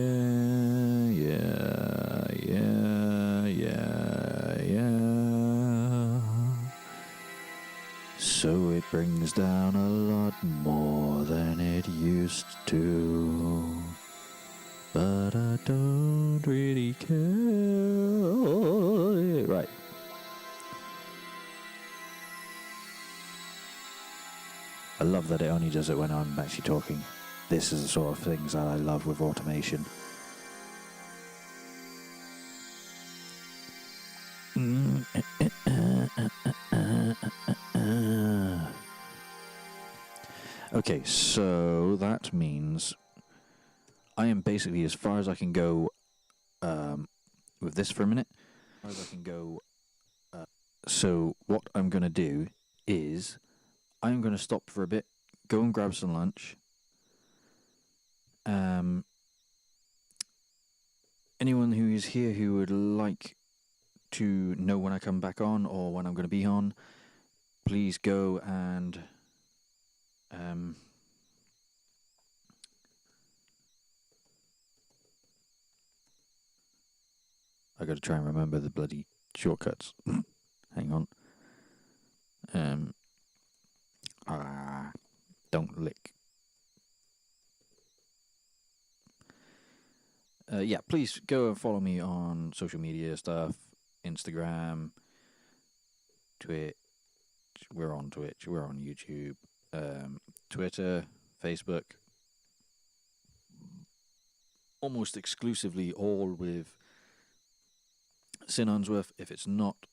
So it brings down a lot more than it used to. But I don't really care. Right. I love that it only does it when I'm actually talking. This is the sort of things that I love with automation. Okay, so that means I am basically as far as I can go with this for a minute. So what I'm going to do is I'm going to stop for a bit, go and grab some lunch. Anyone who is here who would like to know when I come back on or when I'm going to be on, please go and I got to try and remember the bloody shortcuts. Hang on. Don't lick. Yeah, please go and follow me on social media stuff. Instagram, Twitch. We're on Twitch. We're on YouTube. Twitter, Facebook. Almost exclusively all with Synn Unsworth. If it's not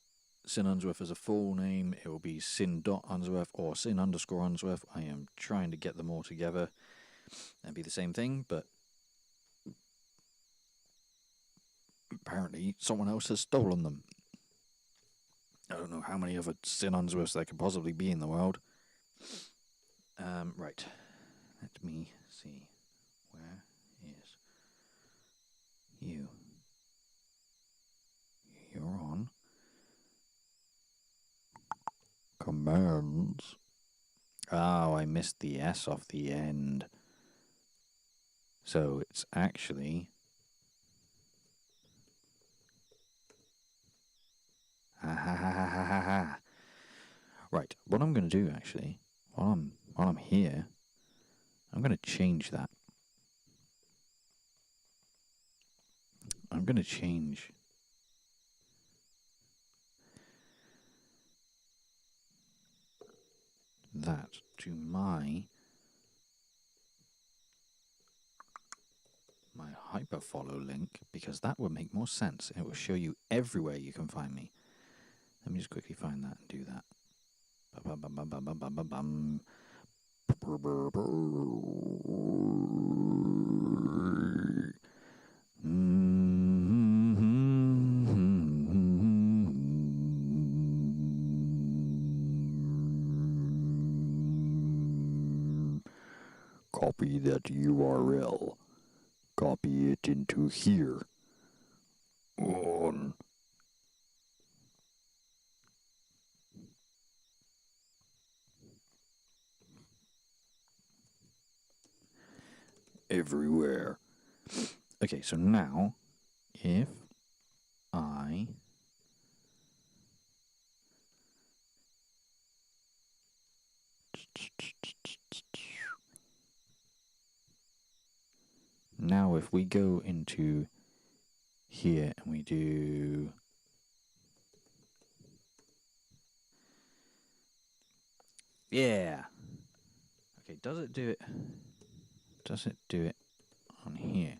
Synn Unsworth as a full name, it will be Synn.Unsworth or Synn_Unsworth. I am trying to get them all together and be the same thing, but apparently someone else has stolen them. I don't know how many other Synn Unsworths there could possibly be in the world. Right. Let me see. Where is you? You're on commands. Oh, I missed the S off the end. So it's actually right. What I'm going to do actually, while I'm here, I'm going to change that. I'm going to change that to my hyperfollow link, because that would make more sense. It will show you everywhere you can find me. Let me just quickly find that and do that. Copy that URL. Copy it into here. On. Everywhere. Okay, so now, if I now if we go into here and we do Yeah. Okay, does it do it? Does it do it on here?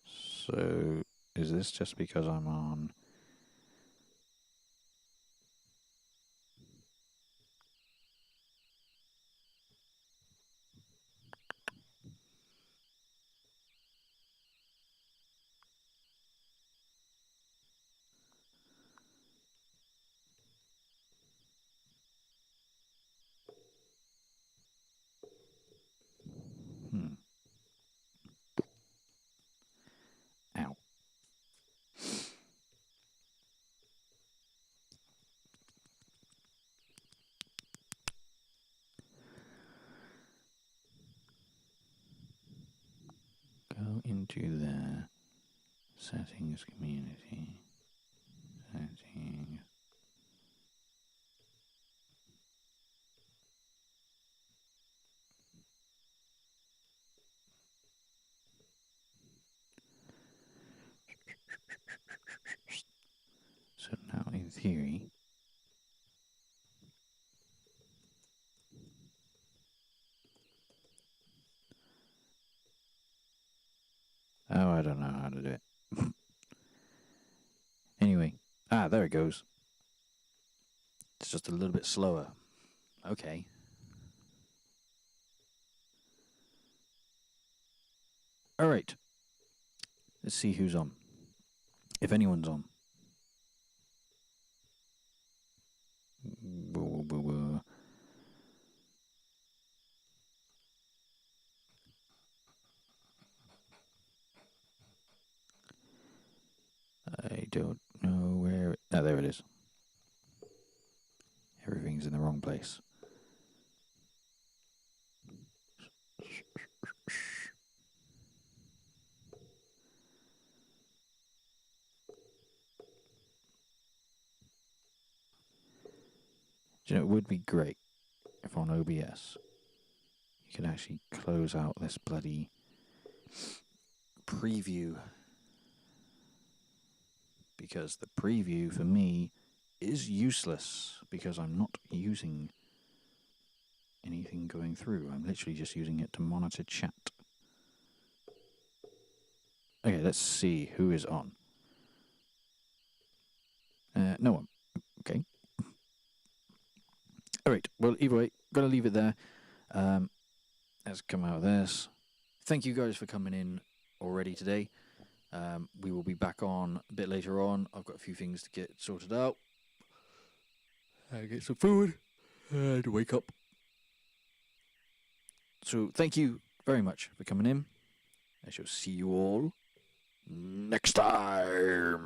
So, is this just because I'm on... Ow. Go into there. Settings, community. Settings. So now, in theory... Oh, I don't know how to do it. Anyway. Ah, there it goes. It's just a little bit slower. Okay. Alright. Let's see who's on. If anyone's on. I don't know where... Ah, there it is. Everything's in the wrong place. Do you know, it would be great if on OBS you could actually close out this bloody preview. Because the preview for me is useless because I'm not using anything going through. I'm literally just using it to monitor chat. Okay, let's see who is on. No one. Okay. Alright, well, either way, gotta leave it there. Let's come out of this. Thank you guys for coming in already today. We will be back on a bit later on. I've got a few things to get sorted out. Get some food and wake up. So thank you very much for coming in. I shall see you all next time.